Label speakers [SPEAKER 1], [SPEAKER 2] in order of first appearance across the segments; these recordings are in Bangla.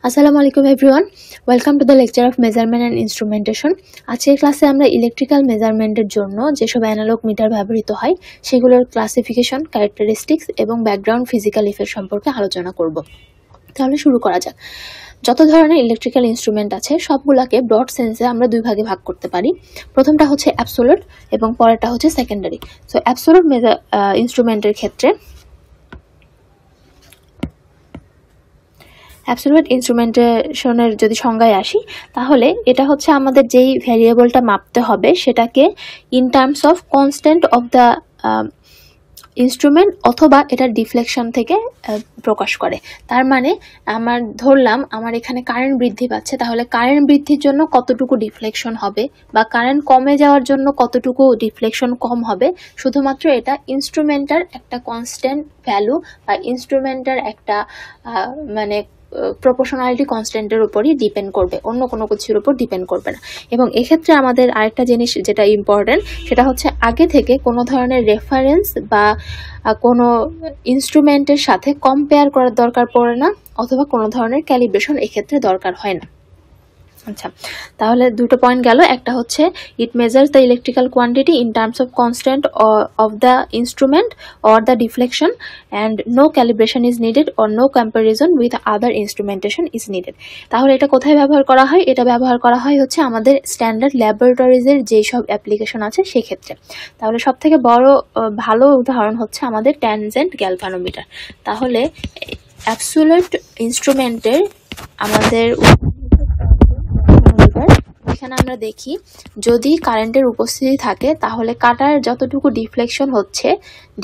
[SPEAKER 1] আসসালামু আলাইকুম everyone, welcome to the lecture of measurement and instrumentation. আজকের ক্লাসে আমরা ইলেকট্রিক্যাল মেজারমেন্টের জন্য যেসব অ্যানালগ মিটার ব্যবহৃত হয় সেগুলোর ক্লাসিফিকেশন, ক্যারেক্টারিস্টিক্স এবং ব্যাকগ্রাউন্ড ফিজিক্যাল ইফেক্ট সম্পর্কে আলোচনা করব। তাহলে শুরু করা যাক। যত ধরনের ইলেকট্রিক্যাল ইনস্ট্রুমেন্ট আছে সবগুলোকে ব্রড সেন্সে আমরা দুই ভাগে ভাগ করতে পারি। প্রথমটা হচ্ছে অ্যাবসোলুট এবং পরেরটা হচ্ছে সেকেন্ডারি। সো অ্যাবসোলুট ইনস্ট্রুমেন্টের ক্ষেত্রে অ্যাবসোলিউট ইনস্ট্রুমেন্টেশনের যদি সংজ্ঞায় আসি, তাহলে এটা হচ্ছে আমাদের যেই ভ্যারিয়েবলটা মাপতে হবে সেটাকে in terms of constant of the instrument অথবা এটার ডিফ্লেকশন থেকে প্রকাশ করে। তার মানে ধরলাম আমার এখানে কারেন্ট বৃদ্ধি পাচ্ছে, তাহলে কারেন্ট বৃদ্ধির জন্য কতটুকু ডিফ্লেকশন হবে বা কারেন্ট কমে যাওয়ার জন্য কতটুকু ডিফ্লেকশন কম হবে, শুধুমাত্র এটা ইনস্ট্রুমেন্টার একটা কনস্ট্যান্ট ভ্যালু বা ইনস্ট্রুমেন্টার একটা প্রপোর্শনালিটি কনস্ট্যান্টের উপরই ডিপেন্ড করবে, অন্য কোনো কিছুর উপর ডিপেন্ড করবে না। এবং এক্ষেত্রে আমাদের আরেকটা জিনিস যেটা ইম্পর্টেন্ট, সেটা হচ্ছে আগে থেকে কোনো ধরনের রেফারেন্স বা কোনো ইনস্ট্রুমেন্টের সাথে কম্পেয়ার করার দরকার পড়ে না, অথবা কোনো ধরনের ক্যালিব্রেশন এক্ষেত্রে দরকার হয় না। আচ্ছা, তাহলে দুটো পয়েন্ট গেল। একটা হচ্ছে it measures the electrical quantity in terms of constant of the instrument or the deflection and no calibration is needed or no comparison with other instrumentation is needed. তাহলে এটা কোথায় ব্যবহার করা হয়? এটা ব্যবহার করা হয় হচ্ছে আমাদের স্ট্যান্ডার্ড ল্যাবরেটরিজের যেসব অ্যাপ্লিকেশন আছে সেক্ষেত্রে। তাহলে সব থেকে বড় ভালো উদাহরণ হচ্ছে আমাদের ট্যানজেন্ট গ্যালভানোমিটার। তাহলে অ্যাবসোলিউট ইনস্ট্রুমেন্টের আমাদের এখানে আমরা দেখি, যদি কারেন্টের উপস্থিতি থাকে তাহলে কাটার যতটুকু ডিফ্লেকশন হচ্ছে,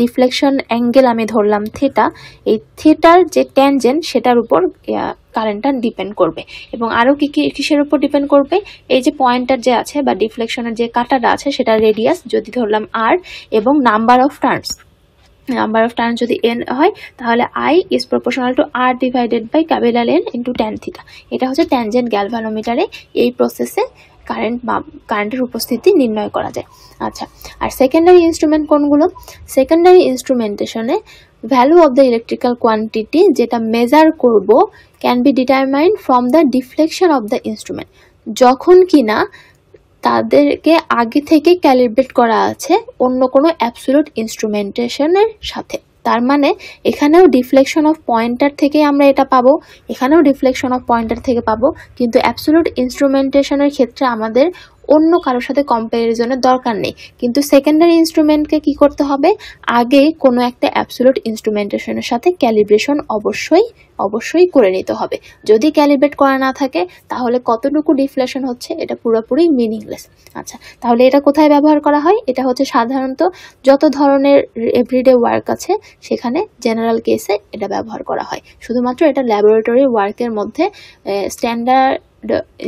[SPEAKER 1] ডিফ্লেকশন অ্যাঙ্গেল আমি ধরলাম থিটা, এই থিটার যে ট্যানজেন্ট সেটার উপর কারেন্টটা ডিপেন্ড করবে। এবং আরও কিসের উপর ডিপেন্ড করবে? এই যে পয়েন্টার যে আছে বা ডিফ্লেকশনের যে কাটাটা আছে সেটা রেডিয়াস যদি ধরলাম আর, এবং নাম্বার অফ টার্ন যদি n হয়, তাহলে I is proportional to r divided by capital N into tan theta. এটা হচ্ছে ট্যানজেন্ট গ্যালভানোমিটারে এই প্রসেসে কারেন্টের উপস্থিতি নির্ণয় করা যায়। আচ্ছা, আর সেকেন্ডারি ইনস্ট্রুমেন্ট কোনগুলো? সেকেন্ডারি ইনস্ট্রুমেন্টেশনে value of the electrical quantity যেটা মেজার করব can be determined from the deflection of the instrument, যখন কিনা তাদেরকে আগে থেকে ক্যালিব্রেট করা আছে অন্য কোনো অ্যাবসোলিউট ইনস্ট্রুমেন্টেশনের সাথে। তার মানে এখানেও ডিফ্লেকশন অফ পয়েন্টার থেকে আমরা এটা পাবো, এখানেও ডিফ্লেকশন অফ পয়েন্টার থেকে পাবো, কিন্তু অ্যাবসোলিউট ইনস্ট্রুমেন্টেশনের ক্ষেত্রে আমাদের অন্য কারোর সাথে কম্প্যারিজনের দরকার নেই। কিন্তু সেকেন্ডারি ইনস্ট্রুমেন্টকে কি করতে হবে? আগে কোনো একটা অ্যাবসোলিউট ইনস্ট্রুমেন্টেশনের সাথে ক্যালিব্রেশন অবশ্যই করে নিতে হবে। যদি ক্যালিব্রেট করা না থাকে তাহলে কতটুকু ডিফ্লেকশন হচ্ছে এটা পুরোপুরি মিনিংলেস। আচ্ছা, তাহলে এটা কোথায় ব্যবহার করা হয়? এটা হচ্ছে সাধারণত যত ধরনের এভরিডে ওয়ার্ক আছে সেখানে জেনারেল কেসে এটা ব্যবহার করা হয়। শুধুমাত্র এটা ল্যাবরেটরি ওয়ার্কের মধ্যে স্ট্যান্ডার্ড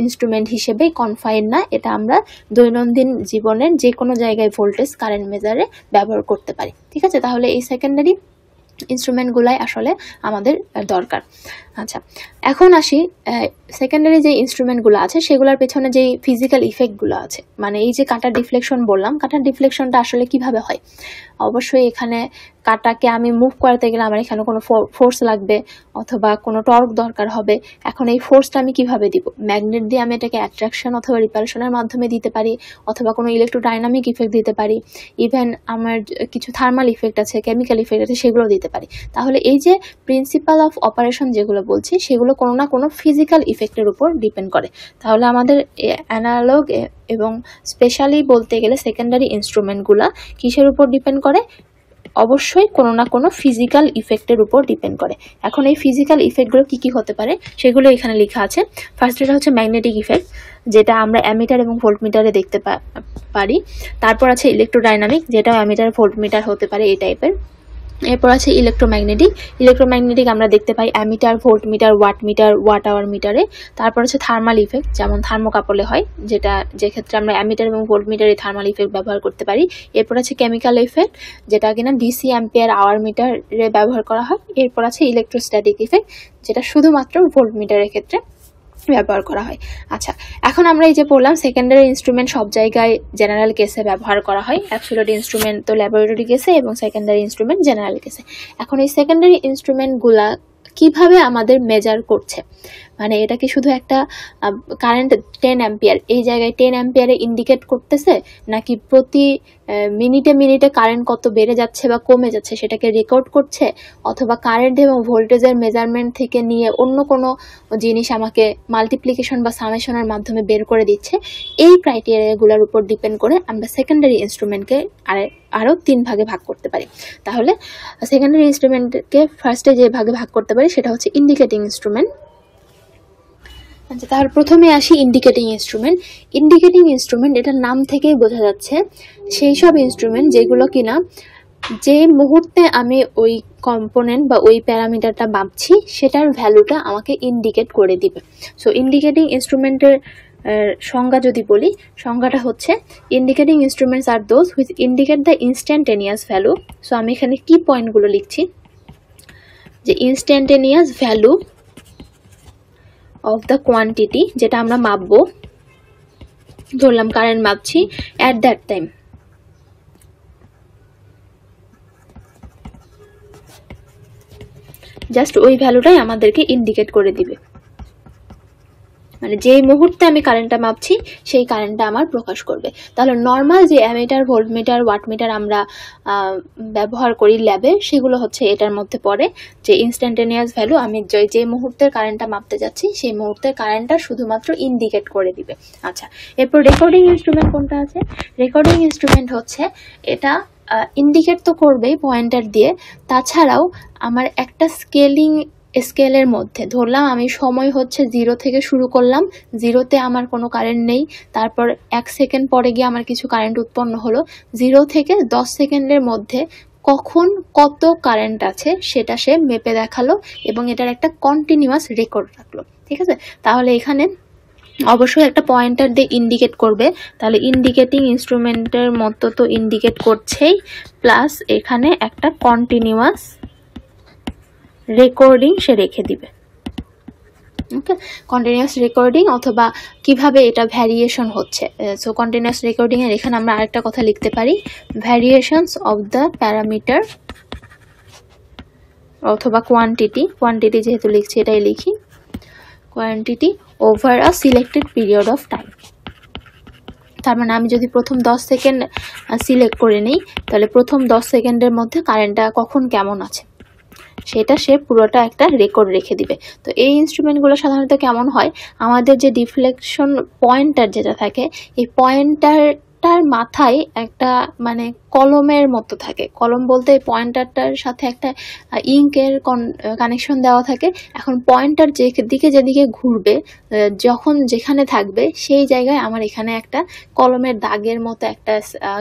[SPEAKER 1] ইনস্ট্রুমেন্ট হিসেবে কনফাইন না, এটা আমরা দৈনন্দিন জীবনের যে কোনো জায়গায় ভোল্টেজ কারেন্ট মেজারে ব্যবহার করতে পারি। ঠিক আছে, তাহলে এই সেকেন্ডারি ইনস্ট্রুমেন্টগুলাই আসলে আমাদের দরকার। আচ্ছা, এখন আসি সেকেন্ডারি যে ইনস্ট্রুমেন্টগুলো আছে সেগুলোর পেছনে যেই ফিজিক্যাল ইফেক্টগুলো আছে, মানে এই যে কাটার ডিফ্লেকশন বললাম, কাটার ডিফ্লেকশনটা আসলে কিভাবে হয়? অবশ্যই এখানে কাটাকে আমি মুভ করাতে গেলে আমার এখানে কোনো ফোর্স লাগবে অথবা কোনো টর্ক দরকার হবে। এখন এই ফোর্সটা আমি কিভাবে দিব? ম্যাগনেট দিয়ে আমি এটাকে অ্যাট্রাকশন অথবা রিপালশনের মাধ্যমে দিতে পারি, অথবা কোনো ইলেকট্রোডাইনামিক ইফেক্ট দিতে পারি, ইভেন আমার কিছু থার্মাল ইফেক্ট আছে, কেমিক্যাল ইফেক্ট আছে, সেগুলো দিতে পারি। তাহলে এই যে প্রিন্সিপাল অফ অপারেশন যেগুলো বলছি সেগুলো কোনো না কোনো ফিজিক্যাল ইফেক্টের উপর ডিপেন্ড করে। তাহলে আমাদের অ্যানালগ এবং স্পেশালি বলতে গেলে সেকেন্ডারি ইনস্ট্রুমেন্টগুলো কিসের উপর ডিপেন্ড করে? অবশ্যই কোনো না কোনো ফিজিক্যাল ইফেক্টের উপর ডিপেন্ড করে। এখন এই ফিজিক্যাল ইফেক্টগুলো কি কি হতে পারে সেগুলো এখানে লেখা আছে। ফার্স্ট এটা হচ্ছে ম্যাগনেটিক ইফেক্ট, যেটা আমরা অ্যামিটার এবং ভোল্টমিটারে দেখতে পারি। তারপর আছে ইলেকট্রোডাইনামিক, যেটা অ্যামিটার ভোল্টমিটার হতে পারে এই টাইপের। এরপর আছে ইলেকট্রোম্যাগনেটিক আমরা দেখতে পাই ammeter, voltmeter, wattmeter, watt hour মিটারে। তারপর আছে থার্মাল ইফেক্ট, যেমন থার্মোকাপলে হয়, যে ক্ষেত্রে আমরা অ্যামিটার এবং ভোল্টমিটারে থার্মাল ইফেক্ট ব্যবহার করতে পারি। এরপর আছে কেমিক্যাল ইফেক্ট, যেটা কিনা ডিসি, অ্যাম্পিয়ার, আওয়ার মিটারে ব্যবহার করা হয়। এরপর আছে ইলেকট্রোস্ট্যাটিক ইফেক্ট, যেটা শুধুমাত্র ভোল্টমিটারের ক্ষেত্রে ব্যবহার করা হয়। আচ্ছা, এখন আমরা এই যে পড়লাম সেকেন্ডারি ইনস্ট্রুমেন্ট সব জায়গায় জেনারেল কেসে ব্যবহার করা হয়, অ্যাবসোলিউট ইনস্ট্রুমেন্ট তো ল্যাবরেটরি কেসে এবং সেকেন্ডারি ইনস্ট্রুমেন্ট জেনারেল কেসে। এখন এই সেকেন্ডারি ইনস্ট্রুমেন্টগুলা কিভাবে আমাদের মেজার করছে, মানে এটা কি শুধু একটা কারেন্ট 10 অ্যাম্পিয়ার এই জায়গায় 10 অ্যাম্পিয়ারে ইন্ডিকেট করতেছে, নাকি প্রতি মিনিটে মিনিটে কারেন্ট কত বেড়ে যাচ্ছে বা কমে যাচ্ছে সেটাকে রেকর্ড করছে, অথবা কারেন্ট এবং ভোল্টেজের মেজারমেন্ট থেকে নিয়ে অন্য কোনো জিনিস আমাকে মাল্টিপ্লিকেশন বা সামেশনের মাধ্যমে বের করে দিচ্ছে। এই ক্রাইটেরিয়াগুলোর উপর ডিপেন্ড করে আমরা সেকেন্ডারি ইনস্ট্রুমেন্টকে আরও 3 ভাগে ভাগ করতে পারি। তাহলে সেকেন্ডারি ইনস্ট্রুমেন্টকে ফার্স্টে যে ভাগে ভাগ করতে পারি সেটা হচ্ছে ইন্ডিকেটিং ইনস্ট্রুমেন্ট। আচ্ছা, তাহলে প্রথমে আসি ইন্ডিকেটিং ইনস্ট্রুমেন্ট। ইন্ডিকেটিং ইনস্ট্রুমেন্ট এটার নাম থেকেই বোঝা যাচ্ছে সেই সব ইনস্ট্রুমেন্ট যেগুলো কিনা যে মুহূর্তে আমি ওই কম্পোনেন্ট বা ওই প্যারামিটারটা মাপছি সেটার ভ্যালুটা আমাকে ইন্ডিকেট করে দিবে। সো ইন্ডিকেটিং ইনস্ট্রুমেন্টের সংজ্ঞা যদি বলি, সংজ্ঞাটা হচ্ছে ইন্ডিকেটিং ইনস্ট্রুমেন্টস আর those which indicate the instantaneous value. So আমি এখানে কি পয়েন্টগুলো লিখছি, যে instantaneous value of the quantity যেটা আমরা মাপবো, ধরলাম কারেন্ট মাপছি অ্যাট দ্যাট টাইম, জাস্ট ওই ভ্যালুটাই আমাদেরকে ইন্ডিকেট করে দিবে। মানে যেই মুহূর্তে আমি কারেন্টটা মাপছি সেই কারেন্টটা আমার প্রকাশ করবে। তাহলে নর্মাল যে অ্যামিটার, ভোল্টমিটার, ওয়াটমিটার আমরা ব্যবহার করি ল্যাবে, সেগুলো হচ্ছে এটার মধ্যে পড়ে, যে ইনস্ট্যান্টেনিয়াস ভ্যালু আমি যে মুহূর্তের কারেন্টটা মাপতে যাচ্ছি সেই মুহূর্তের কারেন্টটা শুধুমাত্র ইন্ডিকেট করে দিবে। আচ্ছা, এরপর রেকর্ডিং ইনস্ট্রুমেন্ট কোনটা আছে? রেকর্ডিং ইনস্ট্রুমেন্ট হচ্ছে এটা ইন্ডিকেট তো করবেই পয়েন্টার দিয়ে, তাছাড়াও আমার একটা স্কেলের মধ্যে ধরলাম আমি সময় হচ্ছে 0 থেকে শুরু করলাম, 0তে আমার কোনো কারেন্ট নেই, তারপর 1 সেকেন্ড পরে গিয়ে আমার কিছু কারেন্ট উৎপন্ন হলো, 0 থেকে 10 সেকেন্ডের মধ্যে কখন কত কারেন্ট আছে সেটা সে মেপে দেখালো এবং এটার একটা কন্টিনিউয়াস রেকর্ড রাখলো। ঠিক আছে, তাহলে এখানে অবশ্যই একটা পয়েন্টার দিয়ে ইন্ডিকেট করবে, তাহলে ইন্ডিকেটিং ইনস্ট্রুমেন্টের মতো তো ইন্ডিকেট করছেই, প্লাস এখানে একটা কন্টিনিউয়াস রেকর্ডিং সে রেখে দিবে। ওকে, কন্টিনিউয়াস রেকর্ডিং, অথবা কিভাবে এটা ভ্যারিয়েশন হচ্ছে। সো কন্টিনিউয়াস রেকর্ডিং এর এখানে আমরা আরেকটা কথা লিখতে পারি, ভ্যারিয়েশনস অফ দ্য প্যারামিটার অথবা কোয়ান্টিটি যেহেতু লিখছি এটাই লিখি, quantity over a selected period of time. তার মানে আমি যদি প্রথম 10 সেকেন্ড সিলেক্ট করে নিই, তাহলে প্রথম 10 সেকেন্ডের মধ্যে কারেন্টটা কখন কেমন আছে সেটা সে পুরোটা একটা রেকর্ড রেখে দিবে। তো এই ইনস্ট্রুমেন্টগুলো সাধারণত কেমন হয়, আমাদের যে ডিফ্লেকশন পয়েন্টার যেটা থাকে, এই পয়েন্টারটার মাথায় একটা মানে কলমের মতো থাকে। কলম বলতে এই পয়েন্টারটার সাথে একটা ইঙ্কের কানেকশন দেওয়া থাকে। এখন পয়েন্টার যেদিকে ঘুরবে, যখন যেখানে থাকবে সেই জায়গায় আমার এখানে একটা কলমের দাগের মতো একটা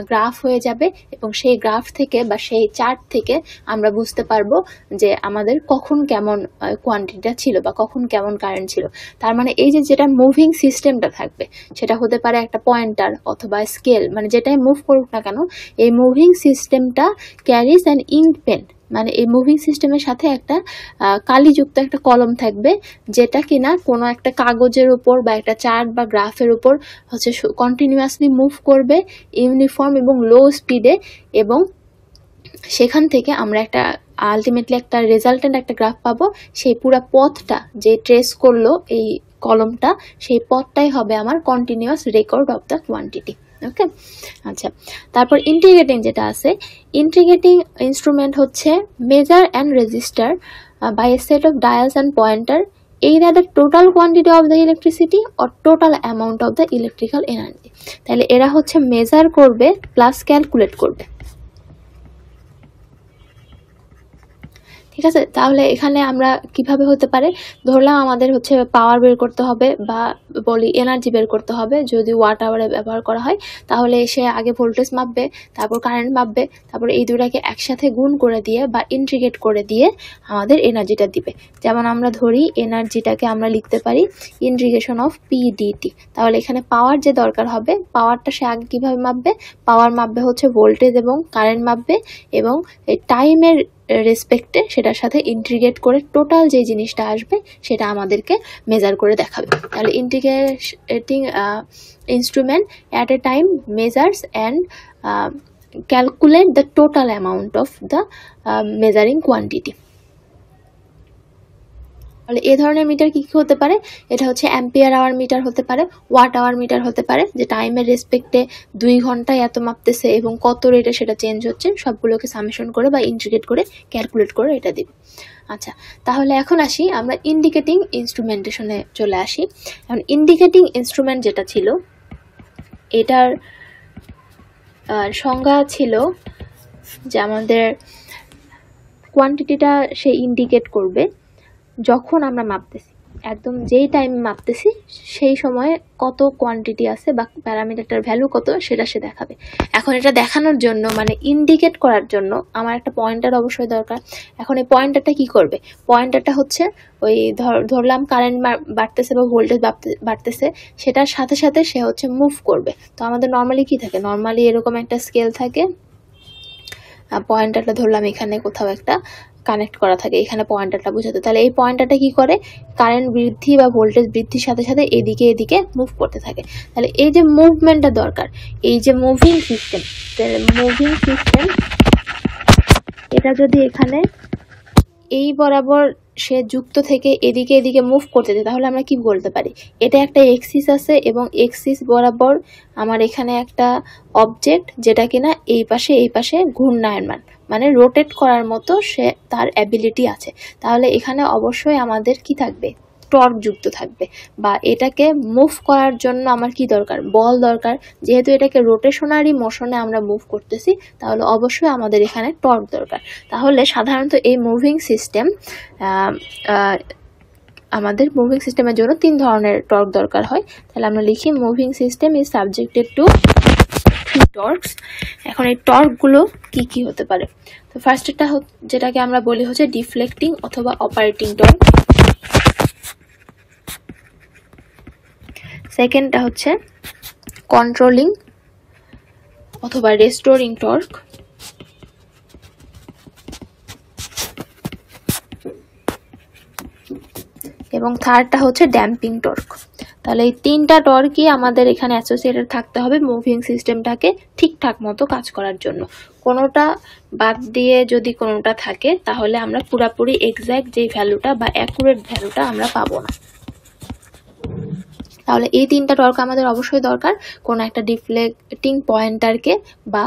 [SPEAKER 1] গ্রাফ হয়ে যাবে, এবং সেই গ্রাফ থেকে বা সেই চার্ট থেকে আমরা বুঝতে পারবো যে আমাদের কখন কেমন কোয়ান্টিটিটা ছিল বা কখন কেমন কারেন্ট ছিল। তার মানে এই যেটা মুভিং সিস্টেমটা থাকবে সেটা হতে পারে একটা পয়েন্টার অথবা স্কেল, মানে যেটাই মুভ করুক না কেন, এই মুভিং সিস্টেমটা ক্যারিজ অ্যান ইঙ্ক পেন, মানে এই মুভিং সিস্টেমের সাথে একটা কালিযুক্ত একটা কলম থাকবে, যেটা কিনা কোনো একটা কাগজের উপর বা একটা চার্ট বা গ্রাফের উপর হচ্ছে কন্টিনিউয়াসলি মুভ করবে ইউনিফর্ম এবং লো স্পিডে, এবং সেখান থেকে আমরা একটা আলটিমেটলি একটা রেজাল্টেন্ট একটা গ্রাফ পাবো। সেই পুরো পথটা যে ট্রেস করলো এই কলমটা, সেই পথটাই হবে আমার continuous record of the quantity. Okay, আচ্ছা, তারপর ইন্টিগ্রেটিং যেটা আছে, ইন্টিগ্রেটিং ইনস্ট্রুমেন্ট হচ্ছে measure and register by a set of dials and pointer either the total quantity of the electricity or total amount of the electrical energy। তাহলে এরা হচ্ছে মেজার করবে প্লাস ক্যালকুলেট করবে। ঠিক আছে, তাহলে এখানে আমরা কিভাবে হতে পারে, ধরলাম আমাদের হচ্ছে পাওয়ার বের করতে হবে বা বলি এনার্জি বের করতে হবে, যদি ওয়াট আওয়ারে ব্যবহার করা হয় তাহলে সে আগে ভোল্টেজ মাপবে, তারপর কারেন্ট মাপবে, তারপর এই দুটাকে একসাথে গুণ করে দিয়ে বা ইন্টিগ্রেট করে দিয়ে আমাদের এনার্জিটা দিবে। যেমন আমরা ধরি এনার্জিটাকে আমরা লিখতে পারি ইন্টিগ্রেশন অফ পিডিটি। তাহলে এখানে পাওয়ার যে দরকার হবে, পাওয়ারটা সে আগে কিভাবে মাপবে, পাওয়ার মাপবে হচ্ছে ভোল্টেজ এবং কারেন্ট মাপবে, এবং এই টাইমের রেসপেক্টে সেটার সাথে ইন্টিগ্রেট করে টোটাল যে জিনিসটা আসবে সেটা আমাদেরকে মেজার করে দেখাবে। তাহলে integrating instrument at a time measures and calculate the total amount of the measuring quantity. তাহলে এই ধরনের মিটার কি কি হতে পারে? এটা হচ্ছে অ্যাম্পিয়ার আওয়ার মিটার হতে পারে, ওয়াট আওয়ার মিটার হতে পারে, যে টাইমের রেসপেক্টে 2 ঘন্টায় এত মাপতেছে এবং কত রেটে সেটা চেঞ্জ হচ্ছে, সবগুলোকে সামেশন করে বা ইন্টিগ্রেট করে ক্যালকুলেট করে এটা দিবে। আচ্ছা, তাহলে এখন আসি আমরা ইন্ডিকেটিং ইনস্ট্রুমেন্টেশনে চলে আসি। এখন ইন্ডিকেটিং ইনস্ট্রুমেন্ট যেটা ছিল, এটার সংজ্ঞা ছিল যে আমাদের কোয়ান্টিটিটা সে ইন্ডিকেট করবে যখন আমরা মাপতেছি, একদম যেই টাইমে মাপতেছি সেই সময়ে কত কোয়ান্টিটি আছে বা প্যারামিটারটার ভ্যালু কত সেটা সে দেখাবে। এখন এটা দেখানোর জন্য মানে ইন্ডিকেট করার জন্য আমার একটা পয়েন্টার অবশ্যই দরকার। এখন এই পয়েন্টারটা কি করবে? পয়েন্টারটা হচ্ছে ওই ধরলাম কারেন্ট বাড়তেছে বা ভোল্টেজ বাড়তেছে, সেটার সাথে সাথে সে হচ্ছে মুভ করবে। তো আমাদের নর্মালি কি থাকে? নর্মালি এরকম একটা স্কেল থাকে, পয়েন্টারটা ধরলাম এখানে কোথাও একটা কানেক্ট করা থাকে, এখানে পয়েন্টারটা বোঝাতে। তাহলে এই পয়েন্টারটা কি করে? কারেন্ট বৃদ্ধি বা ভোল্টেজ বৃদ্ধির সাথে সাথে এদিকে এদিকে মুভ করতে থাকে। তাহলে এই যে মুভমেন্টটা দরকার, এই যে মুভিং সিস্টেম, এটা যদি এখানে এই বরাবর সে যুক্ত থেকে এদিকে এদিকে মুভ করতে চায়, তাহলে আমরা কি বলতে পারি? এটা একটা এক্সিস আছে এবং এক্সিস বরাবর আমার এখানে একটা অবজেক্ট যেটা কিনা এই পাশে ঘূর্ণায়মান মানে রোটেট করার মতো সে তার অ্যাবিলিটি আছে। তাহলে এখানে অবশ্যই আমাদের কি থাকবে? টর্ক যুক্ত থাকবে, বা এটাকে মুভ করার জন্য আমার কি দরকার? বল দরকার। যেহেতু এটাকে রোটেশনারি মোশনে আমরা মুভ করতেছি, তাহলে অবশ্যই আমাদের এখানে টর্ক দরকার। তাহলে সাধারণত এই মুভিং সিস্টেম আমাদের মুভিং সিস্টেমের জন্য 3 ধরনের টর্ক দরকার হয়। তাহলে আমরা লিখি moving system is subjected to 3 টর্কস। এখন এই টর্কগুলো কি কি হতে পারে? তো ফার্স্টটা যেটাকে আমরা বলি হচ্ছে ডিফ্লেক্টিং অথবা অপারেটিং টর্ক। সেকেন্ডটা হচ্ছে কন্ট্রোলিং অথবা রেস্টোরিং টর্ক। এবং থার্ডটা হচ্ছে ড্যাম্পিং টর্ক। তাহলে এই 3টা টর্কই আমাদের এখানে অ্যাসোসিয়েটেড থাকতে হবে মুভিং সিস্টেমটাকে ঠিকঠাক মতো কাজ করার জন্য। কোনোটা বাদ দিয়ে যদি কোনোটা থাকে তাহলে আমরা পুরোপুরি এক্স্যাক্ট যে ভ্যালুটা বা অ্যাকুরেট ভ্যালুটা আমরা পাবো না। তাহলে এই 3টা টর্ক আমাদের অবশ্যই দরকার কোনো একটা ডিফ্লেক্টিং পয়েন্টারকে, বা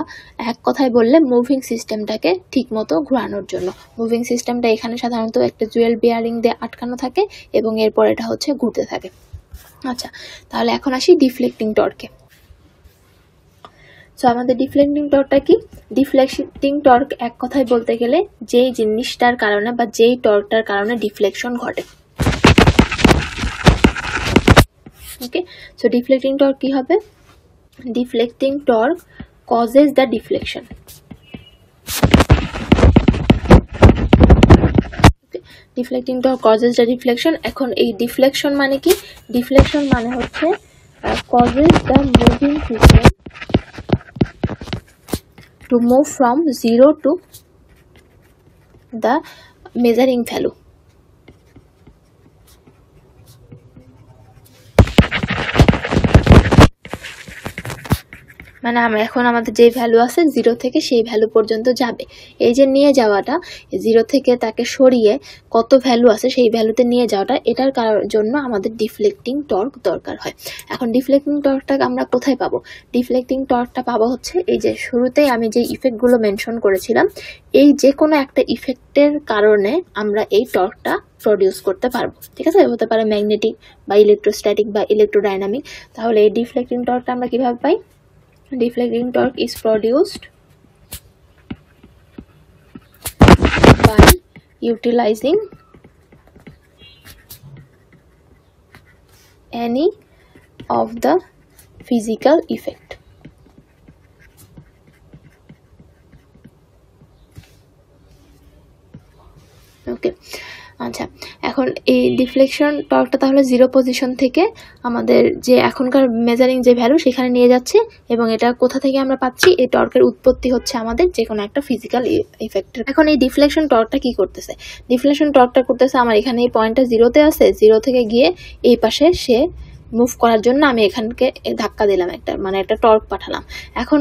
[SPEAKER 1] এক কথায় বললে মুভিং সিস্টেমটাকে ঠিকমতো ঘোরানোর জন্য। মুভিং সিস্টেমটা এখানে সাধারণত একটা জুয়েল বিয়ারিং দিয়ে আটকানো থাকে এবং এরপর এটা হচ্ছে ঘুরতে থাকে। আচ্ছা, তাহলে এখন আসি ডিফ্লেক্টিং টর্কে। সো আমাদের ডিফ্লেক্টিং টর্কটা কি? ডিফ্লেক্টিং টর্ক এক কথায় বলতে গেলে যেই জিনিসটার কারণে বা যেই টর্কটার কারণে ডিফ্লেকশন ঘটে। ওকে, সো ডিফ্লেক্টিং টর্ক কি হবে? Deflecting torque causes the deflection. Deflecting torque causes the deflection. এখন এই ডিফ্লেকশন মানে কি? ডিফ্লেকশন মানে হচ্ছে causes the moving system to move from 0 to the measuring value. মানে আমরা এখন আমাদের যে ভ্যালু আছে 0 থেকে সেই ভ্যালু পর্যন্ত যাবে। এই যে নিয়ে যাওয়াটা 0 থেকে তাকে সরিয়ে কত ভ্যালু আছে সেই ভ্যালুতে নিয়ে যাওয়াটা, এটার জন্য আমাদের ডিফ্লেক্টিং টর্ক দরকার হয়। এখন ডিফ্লেক্টিং টর্কটা আমরা কোথায় পাবো? ডিফ্লেক্টিং টর্কটা পাবো হচ্ছে এই যে শুরুতেই আমি যে ইফেক্টগুলো মেনশন করেছিলাম, এই যে কোনো একটা ইফেক্টের কারণে আমরা এই টর্কটা প্রডিউস করতে পারবো। ঠিক আছে, হতে পারে ম্যাগনেটিক বা ইলেকট্রোস্ট্যাটিক বা ইলেকট্রোডাইনামিক। তাহলে এই ডিফ্লেক্টিং টর্কটা আমরা কিভাবে পাই? Deflecting torque is produced by utilizing any of the physical effect. Okay, আচ্ছা, এখন এই ডিফ্লেকশন টর্কটা তাহলে 0 পজিশন থেকে আমাদের যে এখনকার মেজারিং যে ভ্যালু সেখানে নিয়ে যাচ্ছে, এবং এটা কোথা থেকে আমরা পাচ্ছি? এই টর্কের উৎপত্তি হচ্ছে আমাদের যে কোনো একটা ফিজিক্যাল ইফেক্টের। এখন এই ডিফ্লেকশন টর্কটা কি করতেছে? ডিফ্লেকশন টর্কটা করতেছে আমার এখানে এই পয়েন্টটা 0-তে আছে, 0 থেকে গিয়ে এই পাশে সে মুভ করার জন্য আমি এখানকে ধাক্কা দিলাম, একটা টর্ক পাঠালাম। এখন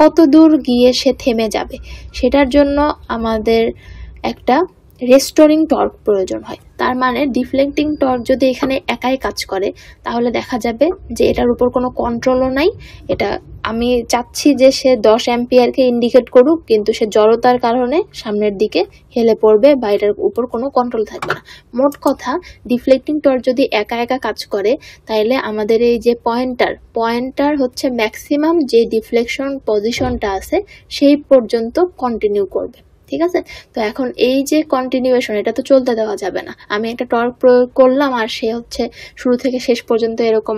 [SPEAKER 1] কত দূর গিয়ে সে থেমে যাবে সেটার জন্য আমাদের একটা রেস্টোরিং টর্ক প্রয়োজন হয়। তার মানে ডিফ্লেক্টিং টর্ক যদি এখানে একাই কাজ করে তাহলে দেখা যাবে যে এটার উপর কোনো কন্ট্রোলও নাই। এটা আমি চাচ্ছি যে সে 10 অ্যাম্পিয়ারকে ইন্ডিকেট করুক, কিন্তু সে জড়তার কারণে সামনের দিকে হেলে পড়বে বা এটার উপর কোনো কন্ট্রোল থাকবে না। মোট কথা ডিফ্লেক্টিং টর্ক যদি একা একা কাজ করে তাহলে আমাদের এই যে পয়েন্টার হচ্ছে ম্যাক্সিমাম যে ডিফ্লেকশন পজিশনটা আছে সেই পর্যন্ত কন্টিনিউ করবে। ঠিক আছে, তো এখন এই যে কন্টিনিউয়েশন এটা তো চলতে দেওয়া যাবে না। আমি একটা টর্ক প্রয়োগ করলাম আর সে হচ্ছে শুরু থেকে শেষ পর্যন্ত এরকম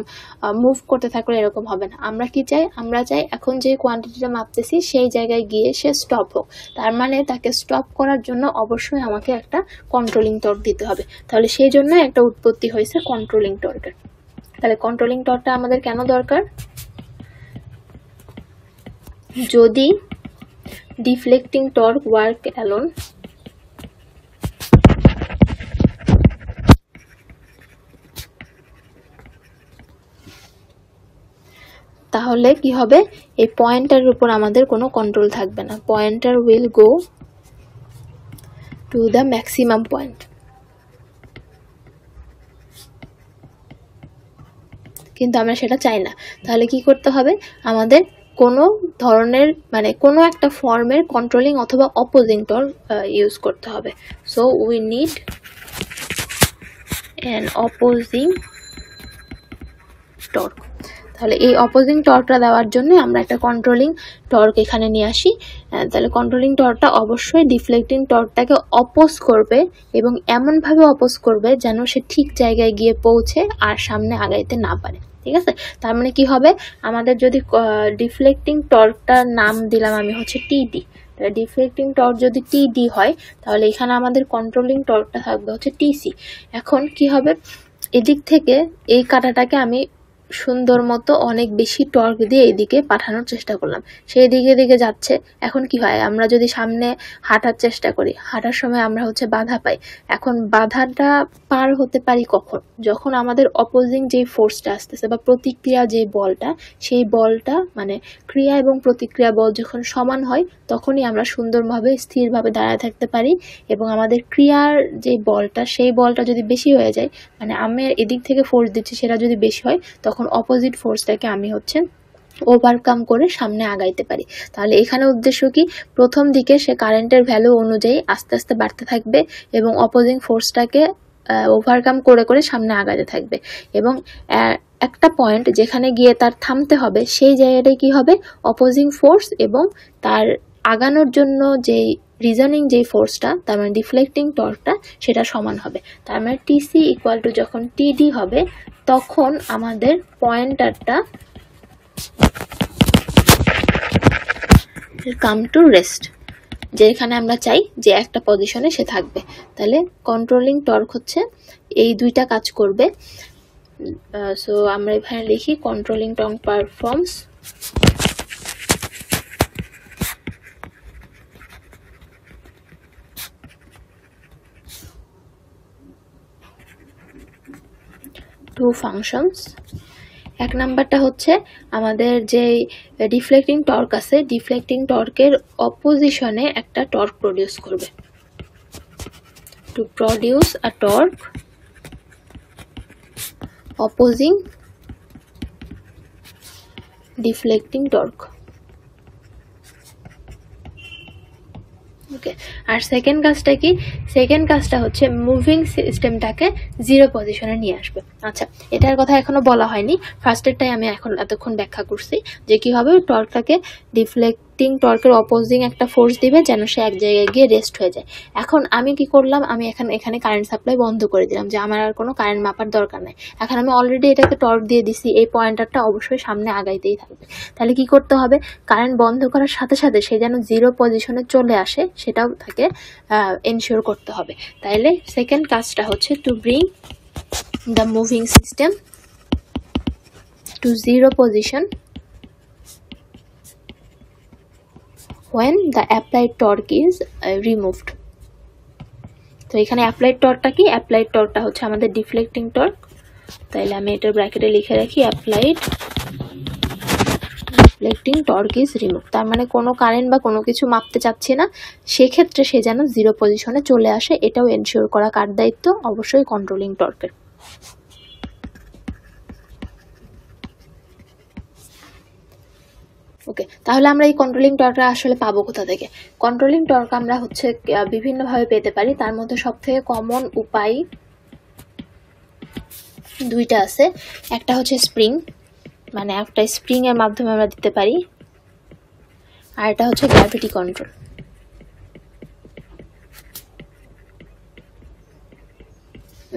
[SPEAKER 1] মুভ করতে থাকলে এরকম হবে না। আমরা কি চাই? আমরা চাই এখন যে কোয়ান্টিটিটা মাপতেছি সেই জায়গায় গিয়ে সে স্টপ হোক। তার মানে তাকে স্টপ করার জন্য অবশ্যই আমাকে একটা কন্ট্রোলিং টর্ক দিতে হবে। তাহলে সেই জন্য একটা উৎপত্তি হয়েছে কন্ট্রোলিং টর্কের। তাহলে কন্ট্রোলিং টর্কটা আমাদের কেন দরকার? যদি deflecting torque work alone তাহলে কি হবে? এই পয়েন্টারের উপর আমাদের কোনো কন্ট্রোল থাকবে না। Pointer will go to the maximum point. কিন্তু আমরা সেটা চাই না। তাহলে কি করতে হবে? আমাদের কোনো ধরনের মানে কোনো একটা ফর্মের কন্ট্রোলিং অথবা অপোজিং টর্ক ইউজ করতে হবে। So we need an opposing torque. তাহলে এই অপোজিং টর্কটা দেওয়ার জন্য আমরা একটা কন্ট্রোলিং টর্ক এখানে নিয়ে আসি। তাহলে কন্ট্রোলিং টর্কটা অবশ্যই ডিফ্লেক্টিং টর্কটাকে অপোজ করবে এবং এমনভাবে অপোজ করবে যেন সে ঠিক জায়গায় গিয়ে পৌঁছে আর সামনে আগাইতে না পারে। ঠিক আছে, তার মানে কি হবে? আমাদের যদি ডিফ্লেক্টিং টর্কটার নাম দিলাম আমি হচ্ছে টিডি। ডিফ্লেক্টিং টর্ক যদি টিডি হয় তাহলে এখানে আমাদের কন্ট্রোলিং টর্কটা থাকবে হচ্ছে টিসি। এখন কি হবে? এদিক থেকে এই কাঁটাটাকে আমি সুন্দর মতো অনেক বেশি টর্ক দিয়ে এদিকে পাঠানোর চেষ্টা করলাম, সেই দিকে যাচ্ছে। এখন কি হয়? আমরা যদি সামনে হাঁটার চেষ্টা করি, হাঁটার সময় আমরা হচ্ছে বাধা পাই। এখন বাধাটা পার হতে পারি কখন? যখন আমাদের অপোজিং যে ফোর্সটা আসতেছে বা প্রতিক্রিয়া যে বলটা, সেই বলটা মানে ক্রিয়া এবং প্রতিক্রিয়া বল যখন সমান হয় তখনই আমরা সুন্দরভাবে স্থিরভাবে দাঁড়ায় থাকতে পারি। এবং আমাদের ক্রিয়ার যে বলটা, সেই বলটা যদি বেশি হয়ে যায়, মানে আমি এদিক থেকে ফোর্স দিচ্ছি সেটা যদি বেশি হয়, তখন অপোজিট ফোর্সটাকে আমি হচ্ছে ওভারকাম করে সামনে আগাইতে পারি। তাহলে এখানে উদ্দেশ্য কি? প্রথম দিকে সে কারেন্টের ভ্যালু অনুযায়ী আস্তে আস্তে বাড়তে থাকবে এবং অপোজিং ফোর্সটাকে ওভারকাম করে সামনে আগাতে থাকবে। এবং একটা পয়েন্ট যেখানে গিয়ে তার থামতে হবে, সেই জায়গাটায় কি হবে? অপোজিং ফোর্স এবং তার আগানোর জন্য যেই রিজনিং যেই ফোর্সটা, তার মানে ডিফ্লেক্টিং টর্কটা, সেটা সমান হবে। তার মানে টিসি ইকুয়াল টু যখন টিডি হবে তখন আমাদের পয়েন্টারটা কাম টু রেস্ট, যেখানে আমরা চাই যে একটা পজিশনে সে থাকবে। তাহলে কন্ট্রোলিং টর্ক হচ্ছে এই দুইটা কাজ করবে। সো আমরা এখানে লিখি controlling torque performs two functions. এক নাম্বারটা হচ্ছে আমাদের যে ডিফ্লেক্টিং টর্ক আছে, ডিফ্লেক্টিং টর্কের অপোজিশনে একটা টর্ক প্রডিউস করবে। To produce a torque opposing deflecting torque. Okay, আর সেকেন্ড কাজটা কি? সেকেন্ড কাজটা হচ্ছে মুভিং সিস্টেমটাকে জিরো পজিশনে নিয়ে আসবে। আচ্ছা, এটার কথা এখনো বলা হয়নি, ফার্স্টেরটাই আমি এখন এতক্ষণ ব্যাখ্যা করছি যে কিভাবে টর্কটাকে ডিফ্লেক্টিং টর্কের অপোজিং একটা ফোর্স দিবে যেন সে এক জায়গায় গিয়ে রেস্ট হয়ে যায়। এখন আমি কি করলাম? আমি এখানে কারেন্ট সাপ্লাই বন্ধ করে দিলাম, যে আমার আর কোনো কারেন্ট মাপার দরকার নেই। এখন আমি অলরেডি এটাকে টর্ক দিয়ে দিছি, এই পয়েন্টারটা অবশ্যই সামনে আগাইতেই থাকবে। তাহলে কি করতে হবে? কারেন্ট বন্ধ করার সাথে সাথে সে যেন জিরো পজিশনে চলে আসে সেটাও তাকে এনশিওর করতে হবে। তাইলে সেকেন্ড কাজটা হচ্ছে to bring the moving system to zero position when the applied torque is removed. তো এখানে অ্যাপ্লাইড টর্কটা কি? অ্যাপ্লাইড টর্কটা হচ্ছে আমাদের ডিফ্লেক্টিং টর্ক। তাইলে আমি এটা ব্র্যাকেটে লিখে রাখি applied deflecting torque is remove. তার মানে কোনো কারেন্ট বা কোনো কিছু মাপতে চাচ্ছি না, সেক্ষেত্রে সে যেন 0 পজিশনে চলে আসে, এটাও এনশিওর করা কার দায়িত্ব? অবশ্যই কন্ট্রোলিং টর্কের। ওকে, তাহলে আমরা এই কন্ট্রোলিং টর্কটা আসলে পাবো কোথা থেকে? কন্ট্রোলিং টর্ক আমরা হচ্ছে বিভিন্নভাবে পেতে পারি। তার মধ্যে সবথেকে কমন উপায় দুইটা আছে। একটা হচ্ছে স্প্রিং, মানে একটা স্প্রিং এর মাধ্যমে আমরা দিতে পারি, আর এটা হচ্ছে গ্র্যাভিটি কন্ট্রোল।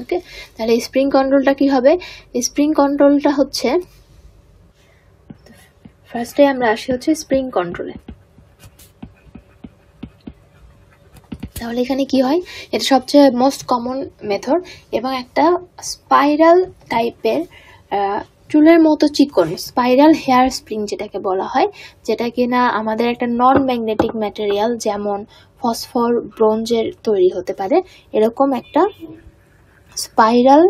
[SPEAKER 1] ওকে, তাহলে স্প্রিং কন্ট্রোলটা কি হবে? স্প্রিং কন্ট্রোলটা হচ্ছে, ফার্স্টে আমরা আসি হচ্ছে স্প্রিং কন্ট্রোলে। তাহলে এখানে কি হয়, এটা সবচেয়ে মোস্ট কমন মেথড এবং একটা স্পাইরাল টাইপের চুলের মতো চিকন স্পাইরাল হেয়ার স্প্রিং যেটাকে বলা হয়, যেটা কিনা আমাদের একটা নন ম্যাগনেটিক ম্যাটেরিয়াল যেমন ফসফর, ব্রোঞ্জের তৈরি হতে পারে। এরকম একটা স্পাইরাল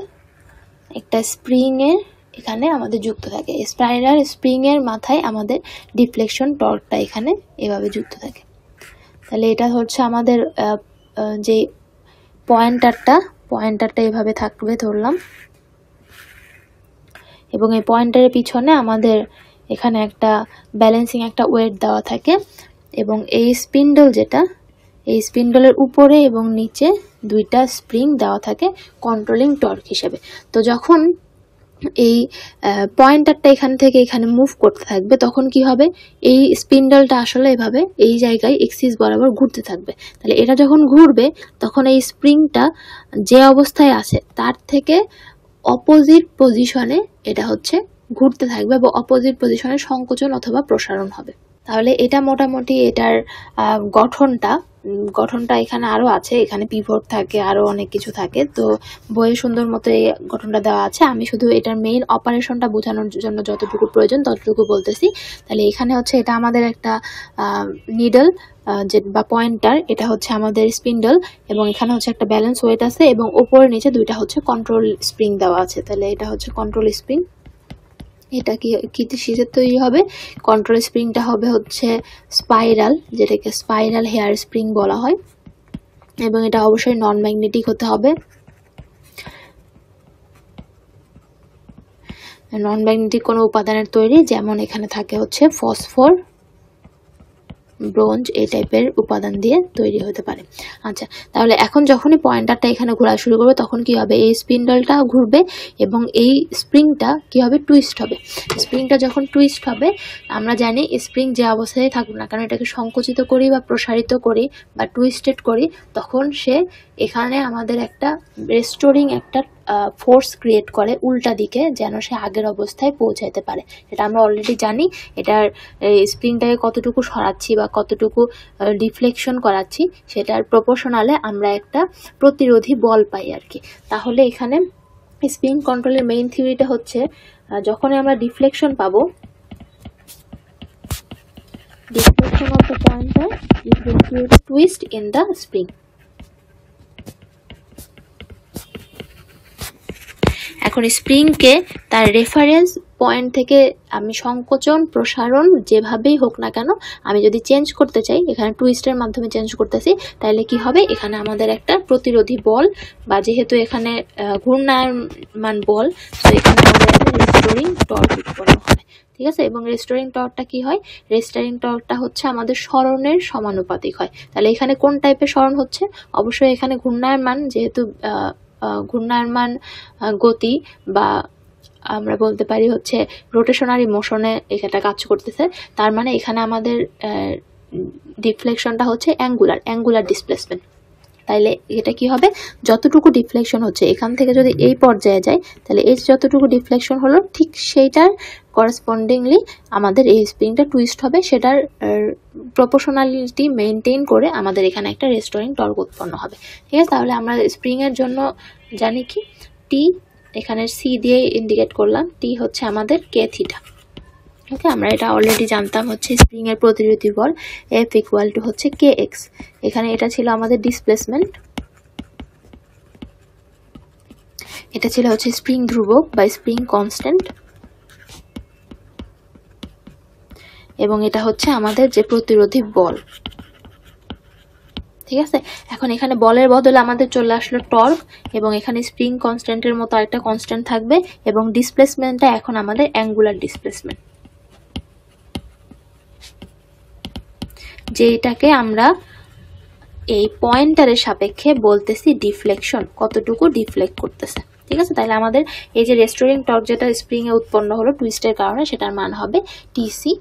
[SPEAKER 1] একটা স্প্রিং এর এখানে আমাদের যুক্ত থাকে। স্পাইরাল স্প্রিং এর মাথায় আমাদের ডিফ্লেকশন টর্কটা এখানে এভাবে যুক্ত থাকে। তাহলে এটা হচ্ছে আমাদের যে পয়েন্টারটা এভাবে থাকবে ধরলাম, এবং এই পয়েন্টারের পিছনে আমাদের এখানে একটা ব্যালেন্সিং একটা ওয়েট দেওয়া থাকে, এবং এই স্পিন্ডল যেটা, এই স্পিন্ডলের উপরে এবং নিচে দুইটা স্প্রিং দেওয়া থাকে কন্ট্রোলিং টর্ক হিসেবে। তো যখন এই পয়েন্টারটা এখান থেকে এখানে মুভ করতে থাকবে, তখন কি হবে, এই স্পিন্ডলটা আসলে এভাবে এই জায়গায় এক্সিস বরাবর ঘুরতে থাকবে। তাহলে এটা যখন ঘুরবে তখন এই স্প্রিংটা যে অবস্থায় আছে তার থেকে অপোজিট পজিশনে এটা হচ্ছে ঘুরতে থাকবে বা অপোজিট পজিশনে সংকোচন অথবা প্রসারণ হবে। তাহলে এটা মোটামুটি এটার গঠনটা এখানে আরো আছে, এখানে পিভট থাকে, আরো অনেক কিছু থাকে। তো বইয়ে সুন্দর মতো এই গঠনটা দেওয়া আছে। আমি শুধু এটার মেইন অপারেশনটা বোঝানোর জন্য যতটুকু প্রয়োজন ততটুকু বলতেছি। তাহলে এখানে হচ্ছে এটা আমাদের একটা নিডল যে বা পয়েন্টার, এটা হচ্ছে আমাদের স্পিন্ডল, এবং এখানে হচ্ছে একটা ব্যালেন্স ওয়েট আছে, এবং উপরে নিচে দুইটা হচ্ছে কন্ট্রোল স্প্রিং দেওয়া আছে। তাহলে এটা হচ্ছে কন্ট্রোল স্প্রিং। এটা কি কিসের তৈরি হবে? কন্ট্রোল স্প্রিংটা হবে হচ্ছে স্পাইরাল, যেটাকে স্পাইরাল হেয়ার স্প্রিং বলা হয়, এবং এটা অবশ্যই নন ম্যাগনেটিক হতে হবে। নন ম্যাগনেটিক কোনো উপাদানের তৈরি, যেমন এখানে থাকে হচ্ছে ফসফর, ব্রোঞ্জ, এই টাইপের উপাদান দিয়ে তৈরি হতে পারে। আচ্ছা, তাহলে এখন যখনই পয়েন্টারটা এখানে ঘোরা শুরু করবে তখন কি হবে, এই স্পিন্ডলটা ঘুরবে এবং এই স্প্রিংটা কি হবে, টুইস্ট হবে। স্প্রিংটা যখন টুইস্ট হবে, আমরা জানি স্প্রিং যে অবস্থায় থাকুক না কেন, এটাকে সংকুচিত করি বা প্রসারিত করি বা টুইস্টেড করি, তখন সে এখানে আমাদের একটা রেস্টোরিং একটা ফোর্স ক্রিয়েট করে উল্টা দিকে, যেন সে আগের অবস্থায় পৌঁছাইতে পারে। এটা আমরা অলরেডি জানি। এটার স্প্রিংটাকে কতটুকু সরাচ্ছি বা কতটুকু ডিফ্লেকশন করাচ্ছি সেটার প্রপোর্শনালে আমরা একটা প্রতিরোধী বল পাই আর কি। তাহলে এখানে স্প্রিং কন্ট্রোলের মেইন থিওরিটা হচ্ছে, যখনই আমরা ডিফ্লেকশন পাবো, deflection of the pointer will create twist in the spring. এখন স্প্রিংকে তার রেফারেন্স পয়েন্ট থেকে আমি সংকোচন প্রসারণ যেভাবেই হোক না কেন আমি যদি চেঞ্জ করতে চাই, এখানে টুইস্টের মাধ্যমে চেঞ্জ করতেছি, তাহলে কি হবে, এখানে আমাদের একটা প্রতিরোধী বল, বা যেহেতু এখানে ঘূর্ণায়মান বল, তো এখানে আমাদের একটা রেস্টোরিং টর্ক উৎপন্ন হবে। ঠিক আছে, এবং রেস্টোরিং টর্কটা কি হয়, রেস্টোরিং টর্কটা হচ্ছে আমাদের সরণের সমানুপাতিক হয়। তাহলে এখানে কোন টাইপের সরণ হচ্ছে, অবশ্যই এখানে ঘূর্ণায়মান, যেহেতু ঘূর্ণায়মান গতি, বা আমরা বলতে পারি হচ্ছে রোটেশনারি মোশনে এটা কাজ করতেছে। তার মানে এখানে আমাদের ডিফ্লেকশনটা হচ্ছে অ্যাঙ্গুলার ডিসপ্লেসমেন্ট। তাইলে এটা কি হবে, যতটুকু ডিফ্লেকশন হচ্ছে এখান থেকে যদি এই পর্যায়ে যায়, তাহলে এই যতটুকু ডিফ্লেকশন হলো ঠিক সেইটার করেসপন্ডিংলি আমাদের এই স্প্রিংটা টুইস্ট হবে, সেটার প্রপোর্শনালিটি মেনটেন করে আমাদের এখানে একটা রেস্টোরিং টর্ক উৎপন্ন হবে। ঠিক আছে, তাহলে আমরা স্প্রিং এর জন্য জানি কি, টি, এখানে সি দিয়ে ইন্ডিকেট করলাম, টি হচ্ছে আমাদের কে থিটা। ওকে, আমরা এটা অলরেডি জানতাম, হচ্ছে স্প্রিং এর প্রতিরোধী বল এফ ইকুয়াল টু হচ্ছে কে এক্স। এখানে এটা ছিল আমাদের ডিসপ্লেসমেন্ট, এটা ছিল হচ্ছে স্প্রিং ধ্রুবক বা স্প্রিং কনস্ট্যান্ট, এবং এটা হচ্ছে আমাদের যে প্রতিরোধী বল। ঠিক আছে, এখন এখানে বলের বদলে আমাদের চলে আসলো টর্ক, এবং এখানে স্প্রিং কনস্ট্যান্টের মতো আরেকটা কনস্ট্যান্ট থাকবে, এবং ডিসপ্লেসমেন্টটা এখন আমাদের অ্যাঙ্গুলার ডিসপ্লেসমেন্ট, যেটাকে আমরা এই পয়েন্টারের সাপেক্ষে বলতেছি ডিফ্লেকশন, কতটুকু ডিফ্লেক্ট করতেছে। ঠিক আছে, তাহলে আমাদের এই যে রেস্টোরিং টর্ক যেটা স্প্রিং এ উৎপন্ন হলো টুইস্টের কারণে, সেটার মান হবে টিসি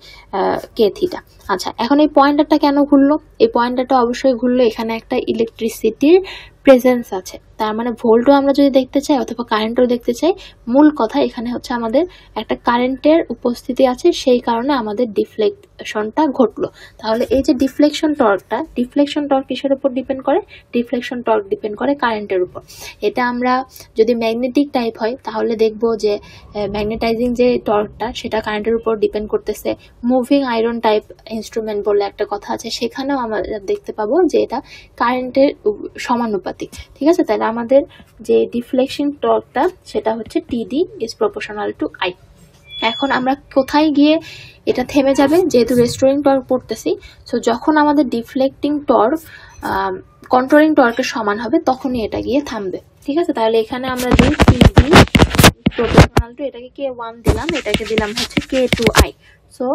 [SPEAKER 1] কে থিটা। আচ্ছা, এখন এই পয়েন্টারটা কেন ঘুরলো? এই পয়েন্টারটা অবশ্যই ঘুরলো, এখানে একটা ইলেকট্রিসিটির প্রেজেন্স আছে, তার মানে ভোল্টও আমরা যদি দেখতে চাই অথবা কারেন্টও দেখতে চাই, মূল কথা এখানে হচ্ছে আমাদের একটা কারেন্টের উপস্থিতি আছে, সেই কারণে আমাদের ডিফ্লেকশনটা ঘটলো। তাহলে এই যে ডিফ্লেকশন টর্ক কিসের উপর ডিপেন্ড করে? ডিফ্লেকশন টর্ক ডিপেন্ড করে কারেন্টের উপর। এটা আমরা যদি ম্যাগনেটিক টাইপ হয় তাহলে দেখবো যে ম্যাগনেটাইজিং যে টর্কটা সেটা কারেন্টের উপর ডিপেন্ড করতেছে। মুভিং আয়রন টাইপ ইনস্ট্রুমেন্ট বলে একটা কথা আছে, সেখানেও আমরা দেখতে পাবো যে এটা কারেন্টের সমানুপাতিক। ঠিক আছে, তাহলে আমাদের যে ডিফ্লেকশন টর্কটা সেটা হচ্ছে টিডি ইজ প্রপোর্শনাল টু আই। এখন আমরা কোথায় গিয়ে এটা থেমে যাবে? যেহেতু রেস্টোরিং টর্ক পড়তেছি, সো যখন আমাদের ডিফ্লেক্টিং টর্ক কন্ট্রোলিং টর্কের সমান হবে তখনই এটা গিয়ে থামবে। ঠিক আছে, তাহলে এখানে আমরা দিই টিডি প্রপোর্শনাল টু, এটাকে K1 দিলাম, এটাকে দিলাম হচ্ছে K2I। সো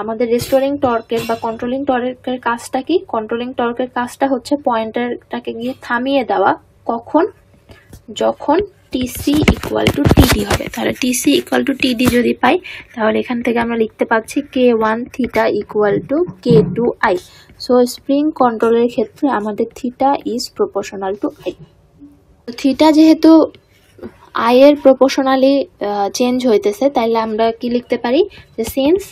[SPEAKER 1] আমাদের রেস্টোরিং টর্কের বা কন্ট্রোলিং টর্কের কাজটা কি? কন্ট্রোলিং টর্কের কাজটা হচ্ছে পয়েন্টারটাকে গিয়ে থামিয়ে দেওয়া। কখন? যখন টিসি ইকুয়াল টু টিডি হবে। তাহলে টিসি ইকুয়াল টু টিডি যদি পাই, তাহলে এখান থেকে আমরা লিখতে পাচ্ছি K1 theta equal to K2I। So spring কন্ট্রোলের ক্ষেত্রে আমাদের theta is proportional to I. Theta যেহেতু আই এর প্রপোর্শনালি চেঞ্জ হইতেছে, তাইলে আমরা কি লিখতে পারি যে since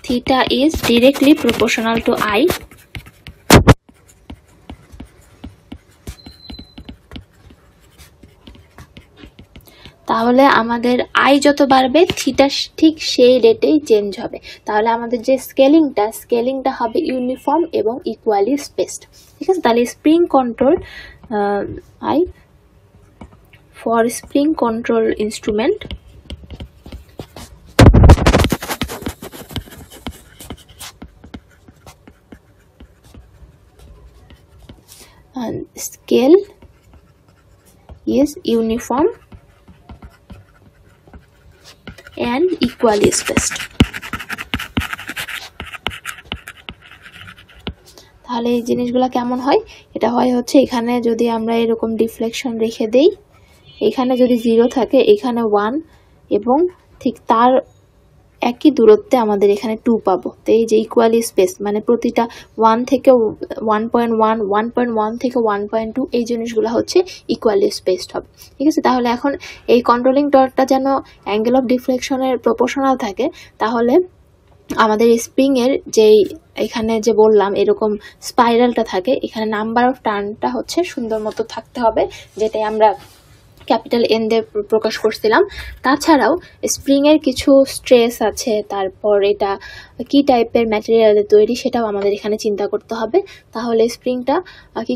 [SPEAKER 1] theta is directly proportional to I, তাহলে আমাদের আই যত বাড়বে থিটা ঠিক সেই রেটেই চেঞ্জ হবে। তাহলে আমাদের যে স্কেলিংটা হবে ইউনিফর্ম এবং ইকুয়ালি স্পেসড। ঠিক আছে, তাহলে spring control I for spring control instrument scale is uniform and equally spaced। তাহলে এই জিনিসগুলো কেমন হয়? এটা হয় হচ্ছে এখানে যদি আমরা এরকম ডিফ্লেকশন রেখে দেই, এখানে যদি 0 থাকে, এখানে 1, এবং ঠিক তার একই দূরত্বে আমাদের এখানে 2 পাবো। তো এই যে ইকুয়ালি স্পেস মানে প্রতিটা 1 থেকে 1.1, 1.1 থেকে 1.2 এই জিনিসগুলো হচ্ছে ইকুয়ালি স্পেসড হবে। ঠিক আছে, তাহলে এখন এই কন্ট্রোলিং টর্কটা যেন অ্যাঙ্গেল অফ ডিফ্লেকশনের প্রপোর্শনাল থাকে, তাহলে আমাদের স্প্রিং এর যেই এখানে যে বললাম এরকম স্পাইরালটা থাকে, এখানে নাম্বার অফ টার্নটা হচ্ছে সুন্দর মতো থাকতে হবে, যেটাই আমরা ক্যাপিটাল এন দিয়ে প্রকাশ করছিলাম। তাছাড়াও স্প্রিং এর কিছু স্ট্রেস আছে, তারপর এটা কি টাইপের ম্যাটেরিয়ালে তৈরি সেটাও আমাদের এখানে চিন্তা করতে হবে। তাহলে স্প্রিংটা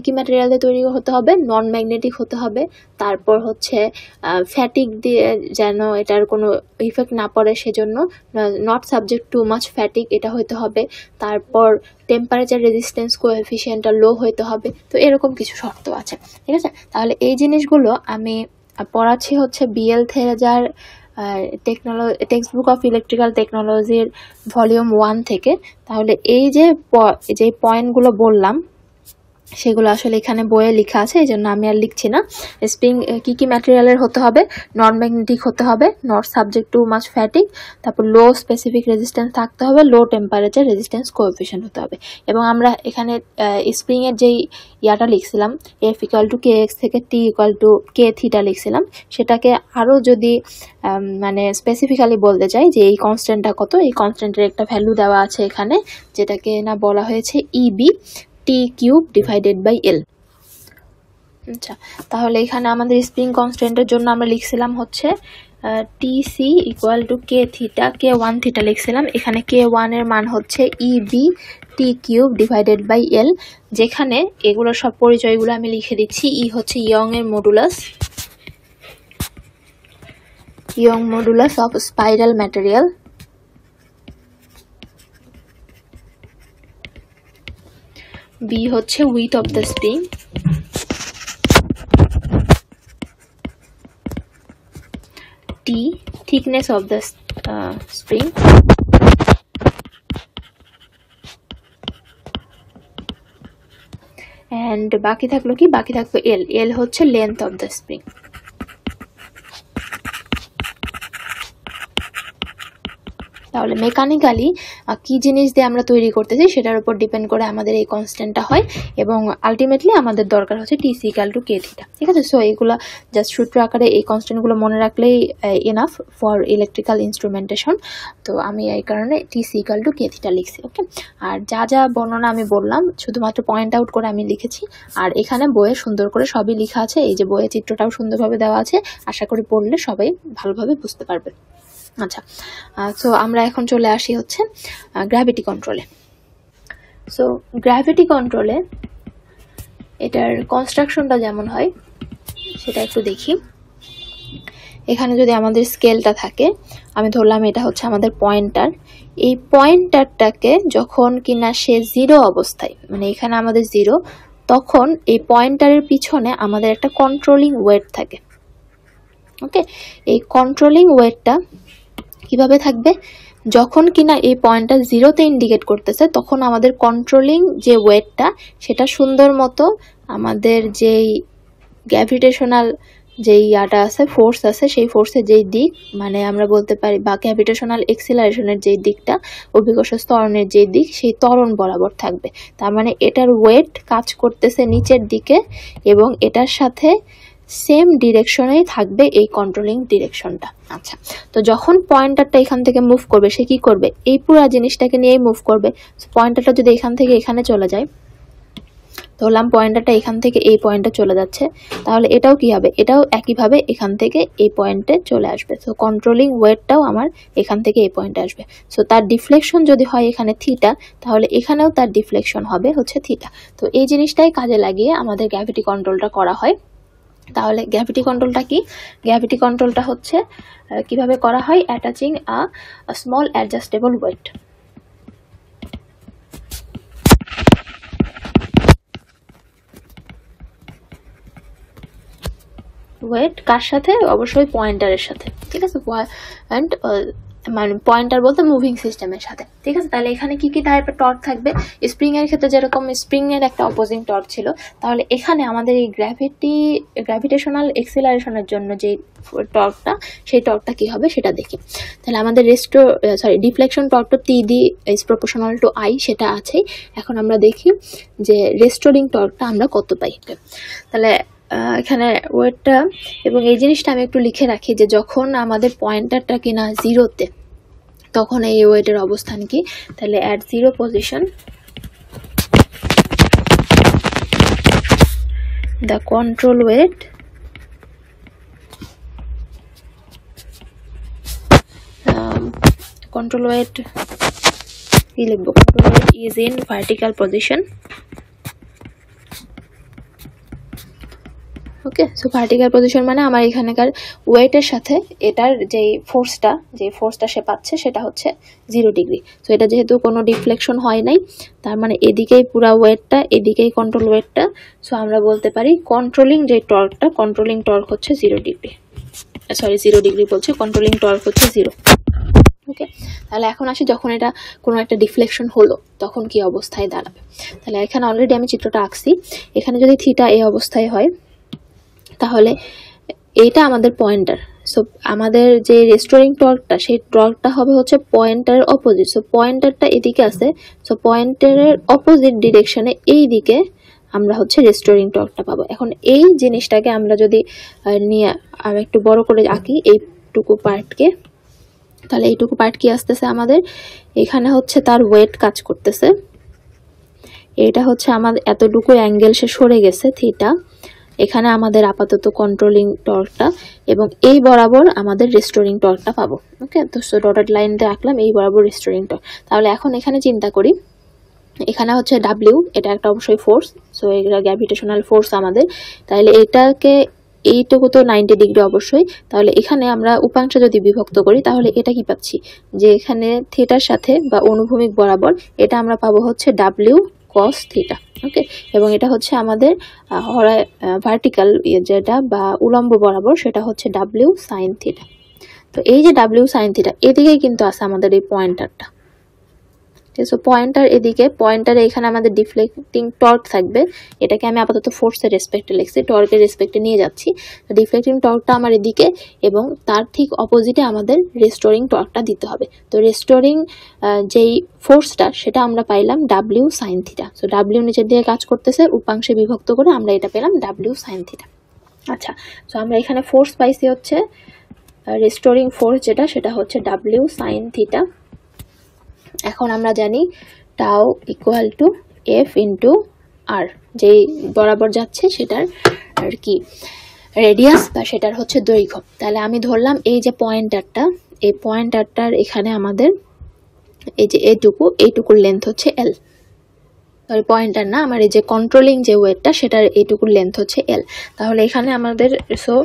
[SPEAKER 1] কি ম্যাটেরিয়ালে তৈরি হতে হবে? নন ম্যাগনেটিক হতে হবে। তারপর হচ্ছে ফ্যাটিক দিয়ে যেন এটার কোনো ইফেক্ট না পড়ে সেজন্য not subject too much fatigue এটা হতে হবে। তারপর টেম্পারেচার রেজিস্ট্যান্স কোএফিসিয়েন্টটা লো হতে হবে। তো এরকম কিছু শর্ত আছে। ঠিক আছে, তাহলে এই জিনিসগুলো আমি পড়াচ্ছি হচ্ছে বিএল থেরেজার টেক্সট বুক অফ ইলেকট্রিক্যাল টেকনোলজির ভলিউম 1 থেকে। তাহলে এই যে পয়েন্টগুলো বললাম সেগুলো আসলে এখানে বইয়ে লেখা আছে, এই জন্য আমি আর লিখছি না। স্প্রিং কি ম্যাটেরিয়ালের হতে হবে? নন ম্যাগনেটিক হতে হবে, not subject too much fatigue, তারপর লো স্পেসিফিক রেজিস্ট্যান্স থাকতে হবে, লো টেম্পারেচার রেজিস্ট্যান্স কোএফিসিয়েন্ট হতে হবে। এবং আমরা এখানে স্প্রিং এর যেই ইয়াটা লিখছিলাম F equal to K X থেকে T equal to K theta লিখছিলাম, সেটাকে আরও যদি মানে স্পেসিফিক্যালি বলতে চাই যে এই কনস্ট্যান্টটা কত, এই কনস্ট্যান্টের একটা ভ্যালু দেওয়া আছে এখানে, যেটাকে না বলা হয়েছে ইবি টি কিউব ডিভাইডেড বাই এল। আচ্ছা, তাহলে এখানে আমাদের স্প্রিং কনস্ট্যান্টের জন্য আমরা লিখছিলাম হচ্ছে T C equal to K theta, K1 theta লিখছিলাম। এখানে K1 এর মান হচ্ছে E B T cube divided by L, যেখানে এগুলো সব পরিচয়গুলো আমি লিখে দিচ্ছি। ই হচ্ছে ইয়ং এর modulus, young modulus of spiral material. B হচ্ছে width of the spring, T thickness of the spring, and বাকি থাকলো কি, বাকি থাকলো L, L হচ্ছে length of the spring. তাহলে মেকানিক্যালি কি জিনিস দিয়ে আমরা তৈরি করতেছি সেটার উপর ডিপেন্ড করে আমাদের এই কনস্ট্যান্টটা হয়, এবং আলটিমেটলি আমাদের দরকার হচ্ছে TC = K থিটা। ঠিক আছে, সো এইগুলা জাস্ট সূত্র আকারে এই কনস্ট্যান্টগুলো মনে রাখলেই এনাফ ফর ইলেকট্রিক্যাল ইনস্ট্রুমেন্টেশন। তো আমি এই কারণে TC = K থিটা লিখছি। ওকে, আর যা যা বর্ণনা আমি বললাম শুধুমাত্র পয়েন্ট আউট করে আমি লিখেছি, আর এখানে বইয়ে সুন্দর করে সবই লেখা আছে। এই যে বইয়ে চিত্রটাও সুন্দরভাবে দেওয়া আছে, আশা করি পড়লে সবাই ভালোভাবে বুঝতে পারবে। আচ্ছা, সো আমরা এখন চলে আসি হচ্ছে গ্র্যাভিটি কন্ট্রোলে। সো গ্র্যাভিটি কন্ট্রোলে এটার কনস্ট্রাকশনটা যেমন হয় সেটা একটু দেখি। এখানে যদি আমাদের স্কেলটা থাকে, আমি ধরলাম এটা হচ্ছে আমাদের পয়েন্টার, এই পয়েন্টারটাকে যখন কিনা সে 0 অবস্থায়, মানে এখানে আমাদের 0, তখন এই পয়েন্টারের পিছনে আমাদের একটা কন্ট্রোলিং ওয়েট থাকে। ওকে, এই কন্ট্রোলিং ওয়েটটা কিভাবে থাকবে, যখন কিনা এই পয়েন্টটা 0-তে ইন্ডিকেট করতেছে তখন আমাদের কন্ট্রোলিং যে ওয়েটটা সেটা সুন্দর মতো আমাদের যেই গ্র্যাভিটেশনাল যেই ইয়াটা আছে, ফোর্স আছে, সেই ফোর্সের যেই দিক, মানে আমরা বলতে পারি, বা গ্র্যাভিটেশনাল এক্সিলারেশনের যেই দিকটা, অভিকর্ষ ত্বরণের যেই দিক, সেই ত্বরণ বরাবর থাকবে। তার মানে এটার ওয়েট কাজ করতেছে নিচের দিকে, এবং এটার সাথে সেম ডিরেকশনেই থাকবে এই কন্ট্রোলিং ডিরেকশনটা। আচ্ছা, তো যখন পয়েন্টারটা এখান থেকে মুভ করবে, সে কি করবে, এই পুরো জিনিসটাকে নিয়েই মুভ করবে। পয়েন্টারটা যদি এখান থেকে এখানে চলে যায়, ধরলাম পয়েন্টারটা এখান থেকে এই পয়েন্টে চলে যাচ্ছে, তাহলে এটাও কি হবে, এটাও একইভাবে এখান থেকে এই পয়েন্টে চলে আসবে। সো কন্ট্রোলিং ওয়েটটাও আমার এখান থেকে এই পয়েন্টে আসবে। সো তার ডিফ্লেকশন যদি হয় এখানে থিটা, তাহলে এখানেও তার ডিফ্লেকশন হবে হচ্ছে থিটা। তো এই জিনিসটাই কাজে লাগিয়ে আমাদের গ্র্যাভিটি কন্ট্রোলটা করা হয়। তাহলে গ্র্যাভিটি কন্ট্রোলটা কি, গ্র্যাভিটি কন্ট্রোলটা হচ্ছে কিভাবে করা হয়, attaching a small adjustable weight. Weight কার সাথে, অবশ্যই পয়েন্টারের সাথে। ঠিক আছে, পয়েন্ট মানে পয়েন্টার বলতে মুভিং সিস্টেমের সাথে। ঠিক আছে, তাহলে এখানে কি কি টাইপের টর্ক থাকবে, স্প্রিং এর ক্ষেত্রে যেরকম স্প্রিং এর একটা অপোজিং টর্ক ছিল, তাহলে এখানে আমাদের এই গ্র্যাভিটেশনাল এক্সিলারেশনের জন্য যে টর্কটা, সেই টর্কটা কি হবে সেটা দেখি। তাহলে আমাদের deflection torque T D is proportional to I, সেটা আছেই। এখন আমরা দেখি যে রেস্টোরিং টর্কটা আমরা কত পাই। তাহলে এখানে ওয়েটটা, এবং এই জিনিসটা আমি একটু লিখে রাখি যে যখন আমাদের পয়েন্টারটা কিনা 0-তে, তখন এই ওয়েটের অবস্থান কি, তাহলে at 0 position the control weight কি লিখবো, control weight is in vertical position. Okay, so vertical position মানে আমার এখানকার ওয়েটের সাথে এটার যেই ফোর্সটা সে পাচ্ছে সেটা হচ্ছে 0 ডিগ্রি। সো এটা যেহেতু কোনো ডিফ্লেকশন হয় নাই, তার মানে এদিকেই পুরা ওয়েটটা, এদিকেই কন্ট্রোল ওয়েটটা। সো আমরা বলতে পারি কন্ট্রোলিং যে টর্কটা, কন্ট্রোলিং টর্ক হচ্ছে 0 ডিগ্রি, বলছে, কন্ট্রোলিং টর্ক হচ্ছে 0। ওকে, তাহলে এখন আসি যখন এটা কোনো একটা ডিফ্লেকশন হলো তখন কি অবস্থায় দাঁড়াবে। তাহলে এখানে অলরেডি আমি চিত্রটা আঁকছি। এখানে যদি থিটা এই অবস্থায় হয়, তাহলে এইটা আমাদের পয়েন্টার। সো আমাদের যে রেস্টোরিং টর্কটা, সেই টর্কটা হবে হচ্ছে পয়েন্টারের অপোজিট। সো পয়েন্টারটা এদিকে আছে, সো পয়েন্টারের অপোজিট ডিরেকশনে এই দিকে আমরা হচ্ছে রেস্টোরিং টর্কটা পাবো। এখন এই জিনিসটাকে আমরা যদি নিয়ে আর একটু বড় করে আঁকি এইটুকু পার্টকে, তাহলে এইটুকু পার্ট কি আসতেছে আমাদের, এখানে হচ্ছে তার ওয়েট কাজ করতেছে, এটা হচ্ছে আমাদের এতটুকু অ্যাঙ্গেল সে সরে গেছে থিটা, এখানে আমাদের আপাতত কন্ট্রোলিং টর্কটা, এবং এই বরাবর আমাদের রেস্টোরিং টর্কটা পাবো। ওকে, তো ডটেড লাইনতে আঁকলাম এই বরাবর রেস্টোরিং টর্ক। তাহলে এখন এখানে চিন্তা করি, এখানে হচ্ছে ডাব্লিউ, এটা একটা অবশ্যই ফোর্স, সো এটা গ্র্যাভিটেশনাল ফোর্স আমাদের। তাহলে এটাকে এইটুকু তো 90 ডিগ্রি অবশ্যই। তাহলে এখানে আমরা উপাংশ যদি বিভক্ত করি, তাহলে এটা কি পাচ্ছি, যে এখানে থিটার সাথে বা অনুভূমিক বরাবর এটা আমরা পাবো হচ্ছে ডাব্লিউ cos থিটা। ওকে, এবং এটা হচ্ছে আমাদের ভার্টিক্যাল যেটা বা উলম্ব বরাবর সেটা হচ্ছে w sin থিটা। তো এই যে w sin থিটা এদিকেই কিন্তু আছে আমাদের এই পয়েন্টারটা। সো পয়েন্টার এদিকে, পয়েন্টারে এখানে আমাদের ডিফ্লেক্টিং টর্ক থাকবে, এটাকে আমি আপাতত ফোর্সের রেসপেক্টে লিখছি, টর্কের রেসপেক্টে নিয়ে যাচ্ছি। ডিফ্লেক্টিং টর্কটা আমার এদিকে এবং তার ঠিক অপোজিটে আমাদের রেস্টোরিং টর্কটা দিতে হবে। তো রেস্টোরিং যেই ফোর্সটা সেটা আমরা পাইলাম w sin theta. So w নিচের দিকে কাজ করতেছে, উপাংশে বিভক্ত করে আমরা এটা পেলাম w sin থিটা। আচ্ছা, সো আমরা এখানে ফোর্স পাইছি হচ্ছে রেস্টোরিং ফোর্স যেটা, সেটা হচ্ছে w sin থিটা। এখন আমরা জানি tau equal to F into R, যেই বরাবর যাচ্ছে সেটার আর কি রেডিয়াস বা সেটার হচ্ছে দৈর্ঘ্য। তাহলে আমি ধরলাম এই যে পয়েন্টারটা, এই পয়েন্টারটার এখানে আমাদের এই যে এইটুকুর লেন্থ হচ্ছে এল, সরি পয়েন্টার না, আমার এই যে কন্ট্রোলিং যে ওয়েটটা সেটার এইটুকুর লেন্থ হচ্ছে এল। তাহলে এখানে আমাদের সো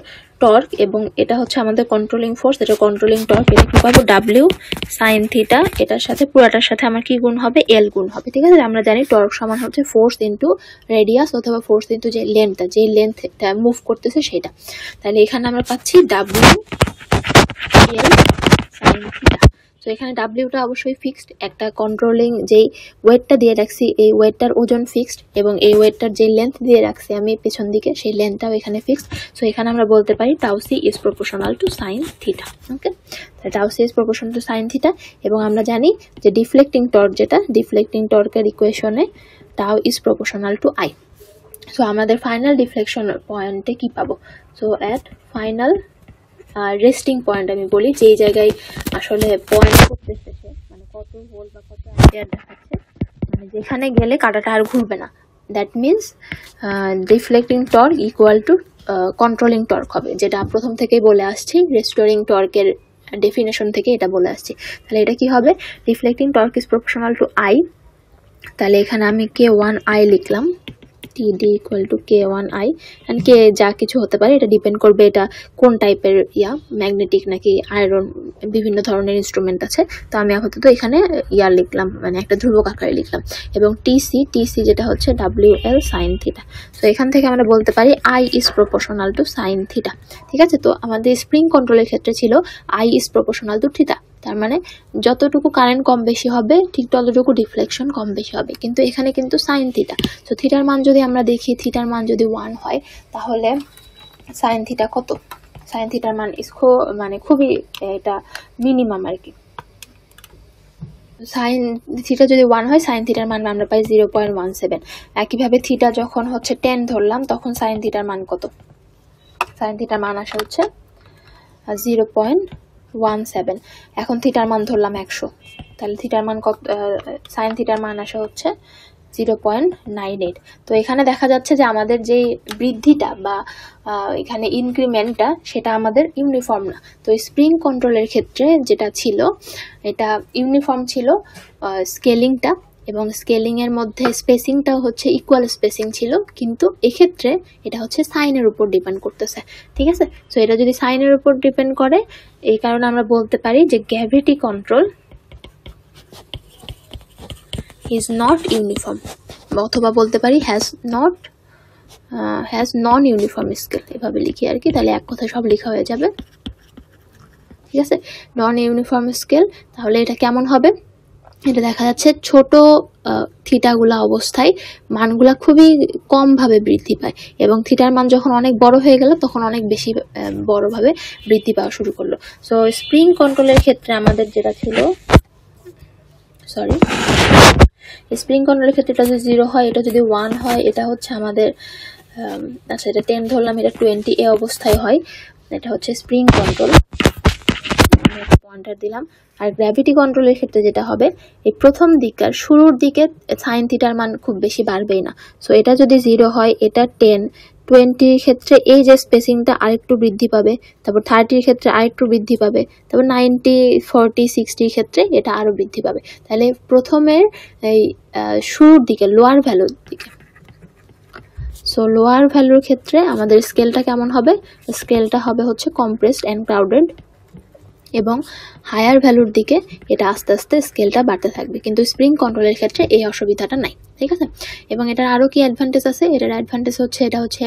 [SPEAKER 1] টর্ক এবং এটা হচ্ছে আমাদের কন্ট্রোলিং ফোর্স, এটা কন্ট্রোলিং টর্ক, এটা কি পাবো w sin থিটা, এটার সাথে পুরাটার সাথে আমার কি গুণ হবে, এল গুণ হবে। ঠিক আছে, আমরা জানি টর্ক সমান হচ্ছে ফোর্স ইন্টু রেডিয়াস অথবা ফোর্স ইন্টু যে লেন্থটা, যে লেন্থটা মুভ করতেছে সেটা। তাহলে এখানে আমরা পাচ্ছি w এল sin থিটা। তো এখানে ডাব্লিউটা অবশ্যই ফিক্সড, একটা কন্ট্রোলিং যেই ওয়েটটা দিয়ে রাখছি এই ওয়েটটার ওজন ফিক্সড এবং এই ওয়েটটার যে লেন্থ দিয়ে রাখছি আমি পেছন দিকে সেই লেন্থটাও এখানে ফিক্সড। সো এখানে আমরা বলতে পারি tau C is proportional to sine theta. Okay, tau C is proportional to sine theta. এবং আমরা জানি যে ডিফ্লেক্টিং টর্ক যেটা, ডিফ্লেক্টিং টর্কের ইকুয়েশনে tau is proportional to I. So আমাদের ফাইনাল ডিফ্লেকশন পয়েন্টে কি পাবো, so at final resting point আমি বলি, যেই জায়গায় আসলে পয়েন্ট করতেছে সে, মানে কত ভোল্ট বা কত অ্যাম্পিয়ার দেখাচ্ছে, মানে যেখানে গেলে কাঁটাটা আর ঘুরবে না, that means deflecting torque equal to controlling torque হবে, যেটা প্রথম থেকেই বলে আসছি, রেস্টোরিং টর্কের ডেফিনেশন থেকে এটা বলে আসছি। তাহলে এটা কি হবে, deflecting torque is proportional to I. তাহলে এখানে আমি k1i লিখলাম, TD equal to k1i, and K যা কিছু হতে পারে, এটা ডিপেন্ড করবে এটা কোন টাইপের ম্যাগনেটিক নাকি আয়রন, বিভিন্ন ধরনের ইনস্ট্রুমেন্ট আছে। তো আমি আপাতত এখানে লিখলাম, মানে একটা ধ্রুবক আকারে লিখলাম। এবং টিসি যেটা হচ্ছে WL sin থিটা। তো এখান থেকে আমরা বলতে পারি I is proportional to sine theta. ঠিক আছে, তো আমাদের স্প্রিং কন্ট্রোলের ক্ষেত্রে ছিল I is proportional two theta, তার মানে যতটুকু কারেন্ট কম বেশি হবে ঠিক ততটুকু ডিফ্লেকশন কম বেশি হবে, কিন্তু এখানে কিন্তু সাইন থিটা। তো থিটার মান যদি আমরা দেখি, থিটার মান যদি 1 হয় তাহলে সাইন থিটা কত, সাইন থিটার মান মানে খুবই এটা মিনিমাম আর কি। সাইন থিটা যদি 1 হয় সাইন থিটার মান আমরা পাই 0.17। একইভাবে থিটা যখন হচ্ছে 10 ধরলাম তখন সাইন থিটার মান কত, সাইন থিটার মান আসা হচ্ছে 0.17। এখন থিটার মান ধরলাম 100, তাহলে থিটার মান কত, সাইন থিটার মান আসা হচ্ছে 0.98। তো এখানে দেখা যাচ্ছে যে আমাদের যে বৃদ্ধিটা বা এখানে ইনক্রিমেন্টটা সেটা আমাদের ইউনিফর্ম না। তো স্প্রিং কন্ট্রোলের ক্ষেত্রে যেটা ছিল এটা ইউনিফর্ম ছিল স্কেলিংটা, এবং স্কেলিং এর মধ্যে স্পেসিংটাও হচ্ছে ইকুয়াল স্পেসিং ছিল, কিন্তু এক্ষেত্রে এটা হচ্ছে সাইনের উপর ডিপেন্ড করতেছে। ঠিক আছে, সো এটা যদি সাইনের উপর ডিপেন্ড করে, এই কারণে আমরা বলতে পারি যে gravity control is not uniform, অথবা বলতে পারি has non uniform scale, এভাবে লিখি আর কি, তাহলে এক কথা সব লেখা হয়ে যাবে। ঠিক আছে, নন ইউনিফর্ম স্কেল। তাহলে এটা কেমন হবে, এটা দেখা যাচ্ছে ছোট থিটাগুলা অবস্থায় মানগুলা খুবই কম ভাবে বৃদ্ধি পায়, এবং থিটার মান যখন অনেক বড় হয়ে গেল তখন অনেক বেশি বড়ভাবে বৃদ্ধি পাওয়া শুরু করলো। সো স্প্রিং কন্ট্রোলের ক্ষেত্রে আমাদের যেটা ছিল, স্প্রিং কন্ট্রোলের ক্ষেত্রে এটা যদি 0 হয়, এটা যদি 1 হয়, এটা হচ্ছে আমাদের আচ্ছা এটা 10 ধরলাম, এটা 20 এ অবস্থায় হয়, এটা হচ্ছে স্প্রিং কন্ট্রোল, পয়েন্টার দিলাম। আর গ্র্যাভিটি কন্ট্রোলের ক্ষেত্রে যেটা হবে, এই প্রথম দিককার শুরুর দিকে সাইন থিটার মান খুব বেশি বাড়বেই না। সো এটা যদি 0 হয়, এটা 10, 20 ক্ষেত্রে এই যে স্পেসিংটা আরেকটু বৃদ্ধি পাবে, তারপর 30 ক্ষেত্রে আরেকটু বৃদ্ধি পাবে, তারপর 90, 40, 60 ক্ষেত্রে এটা আরো বৃদ্ধি পাবে। তাহলে প্রথমের এই শুরুর দিকে লোয়ার ভ্যালুর দিকে, সো লোয়ার ভ্যালুর ক্ষেত্রে আমাদের স্কেলটা কেমন হবে, স্কেলটা হবে হচ্ছে কম্প্রেসড অ্যান্ড ক্রাউডেড, এবং হায়ার ভ্যালুর দিকে এটা আস্তে আস্তে স্কেলটা বাড়তে থাকবে, কিন্তু স্প্রিং কন্ট্রোলের ক্ষেত্রে এই অসুবিধাটা নাই, ঠিক আছে। এবং এটার আরও কি অ্যাডভান্টেজ আছে, এটার অ্যাডভান্টেজ হচ্ছে এটা হচ্ছে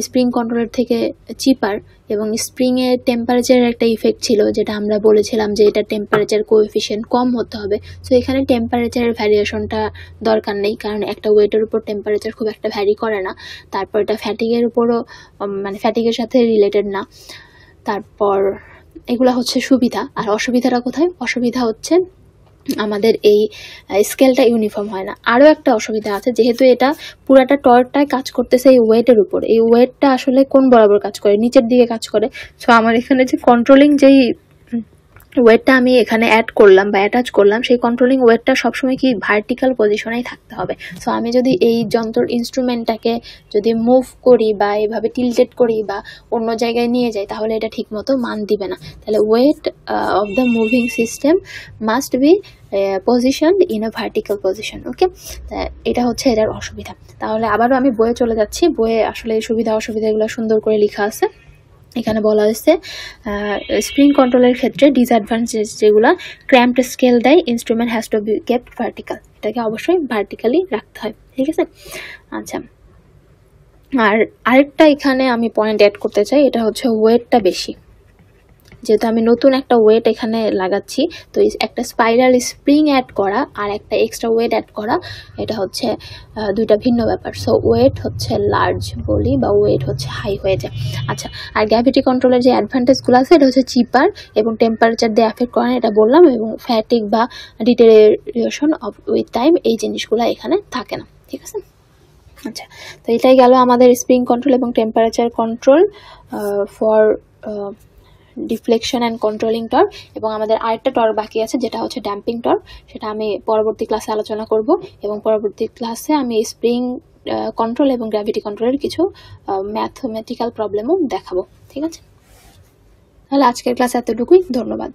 [SPEAKER 1] স্প্রিং কন্ট্রোলের থেকে চিপার, এবং স্প্রিংয়ের টেম্পারেচারের একটা ইফেক্ট ছিল যেটা আমরা বলেছিলাম যে এটা টেম্পারেচার কোএফিশিয়েন্ট কম হতে হবে। সো এখানে টেম্পারেচারের ভ্যারিয়েশনটা দরকার নেই, কারণ একটা ওয়েটের উপর টেম্পারেচার খুব একটা ভ্যারি করে না। তারপর এটা ফ্যাটিগের উপরও মানে ফ্যাটিগের সাথে রিলেটেড না। তারপর এগুলা হচ্ছে সুবিধা। আর অসুবিধাটা কোথায়, অসুবিধা হচ্ছে আমাদের এই স্কেলটা ইউনিফর্ম হয় না। আরও একটা অসুবিধা আছে, যেহেতু এটা পুরাটা টর্কটায় কাজ করতেছে এই ওয়েটের উপর, এই ওয়েটটা আসলে কোন বরাবর কাজ করে, নিচের দিকে কাজ করে। সো আমার এখানে যে কন্ট্রোলিং যেই ওয়েটটা আমি এখানে অ্যাড করলাম বা অ্যাটাচ করলাম, সেই কন্ট্রোলিং ওয়েটটা সবসময় কি ভার্টিক্যাল পজিশনেই থাকতে হবে। সো আমি যদি এই যন্ত্র ইনস্ট্রুমেন্টটাকে যদি মুভ করি বা এইভাবে টিল্টেড করি বা অন্য জায়গায় নিয়ে যাই, তাহলে এটা ঠিকমতো মান দিবে না। তাহলে weight of the moving system must be position in a vertical position. Okay, এটা হচ্ছে এটার অসুবিধা। তাহলে আবারও আমি বইয়ে চলে যাচ্ছি। বইয়ে আসলে এই সুবিধা অসুবিধাগুলো সুন্দর করে লেখা আছে। এখানে বলা হয়েছে স্প্রিং কন্ট্রোলের ক্ষেত্রে ডিসঅ্যাডভান্টেজ যেগুলো, ক্র্যাম্পড স্কেল দেয়, instrument has to be kept vertical, এটাকে অবশ্যই ভার্টিক্যালি রাখতে হয়, ঠিক আছে। আচ্ছা, আর আরেকটা এখানে আমি পয়েন্ট অ্যাড করতে চাই, এটা হচ্ছে ওয়েটটা বেশি। যেহেতু আমি নতুন একটা ওয়েট এখানে লাগাচ্ছি, তো একটা স্পাইরাল স্প্রিং অ্যাড করা আর একটা এক্সট্রা ওয়েট অ্যাড করা, এটা হচ্ছে দুইটা ভিন্ন ব্যাপার। সো ওয়েট হচ্ছে লার্জ বলি বা ওয়েট হচ্ছে হাই হয়ে যায়। আচ্ছা, আর গ্র্যাভিটি কন্ট্রোলের যে অ্যাডভান্টেজগুলো আছে, এটা হচ্ছে চিপার এবং টেম্পারেচার দিয়ে অ্যাফেক্ট করে না, এটা বললাম, এবং ফ্যাটিক বা ডিটেরিয়েশন অফ উইথ টাইম এই জিনিসগুলো এখানে থাকে না, ঠিক আছে। আচ্ছা, তো এটাই গেল আমাদের স্প্রিং কন্ট্রোল এবং temperature control for deflection and controlling torque. এবং আমাদের আরেকটা টর্ক বাকি আছে, যেটা হচ্ছে ড্যাম্পিং টর্ক, সেটা আমি পরবর্তী ক্লাসে আলোচনা করব। এবং পরবর্তী ক্লাসে আমি স্প্রিং কন্ট্রোল এবং গ্র্যাভিটি কন্ট্রোলের কিছু ম্যাথমেটিক্যাল প্রবলেমও দেখাবো, ঠিক আছে। তাহলে আজকের ক্লাস এতটুকুই, ধন্যবাদ।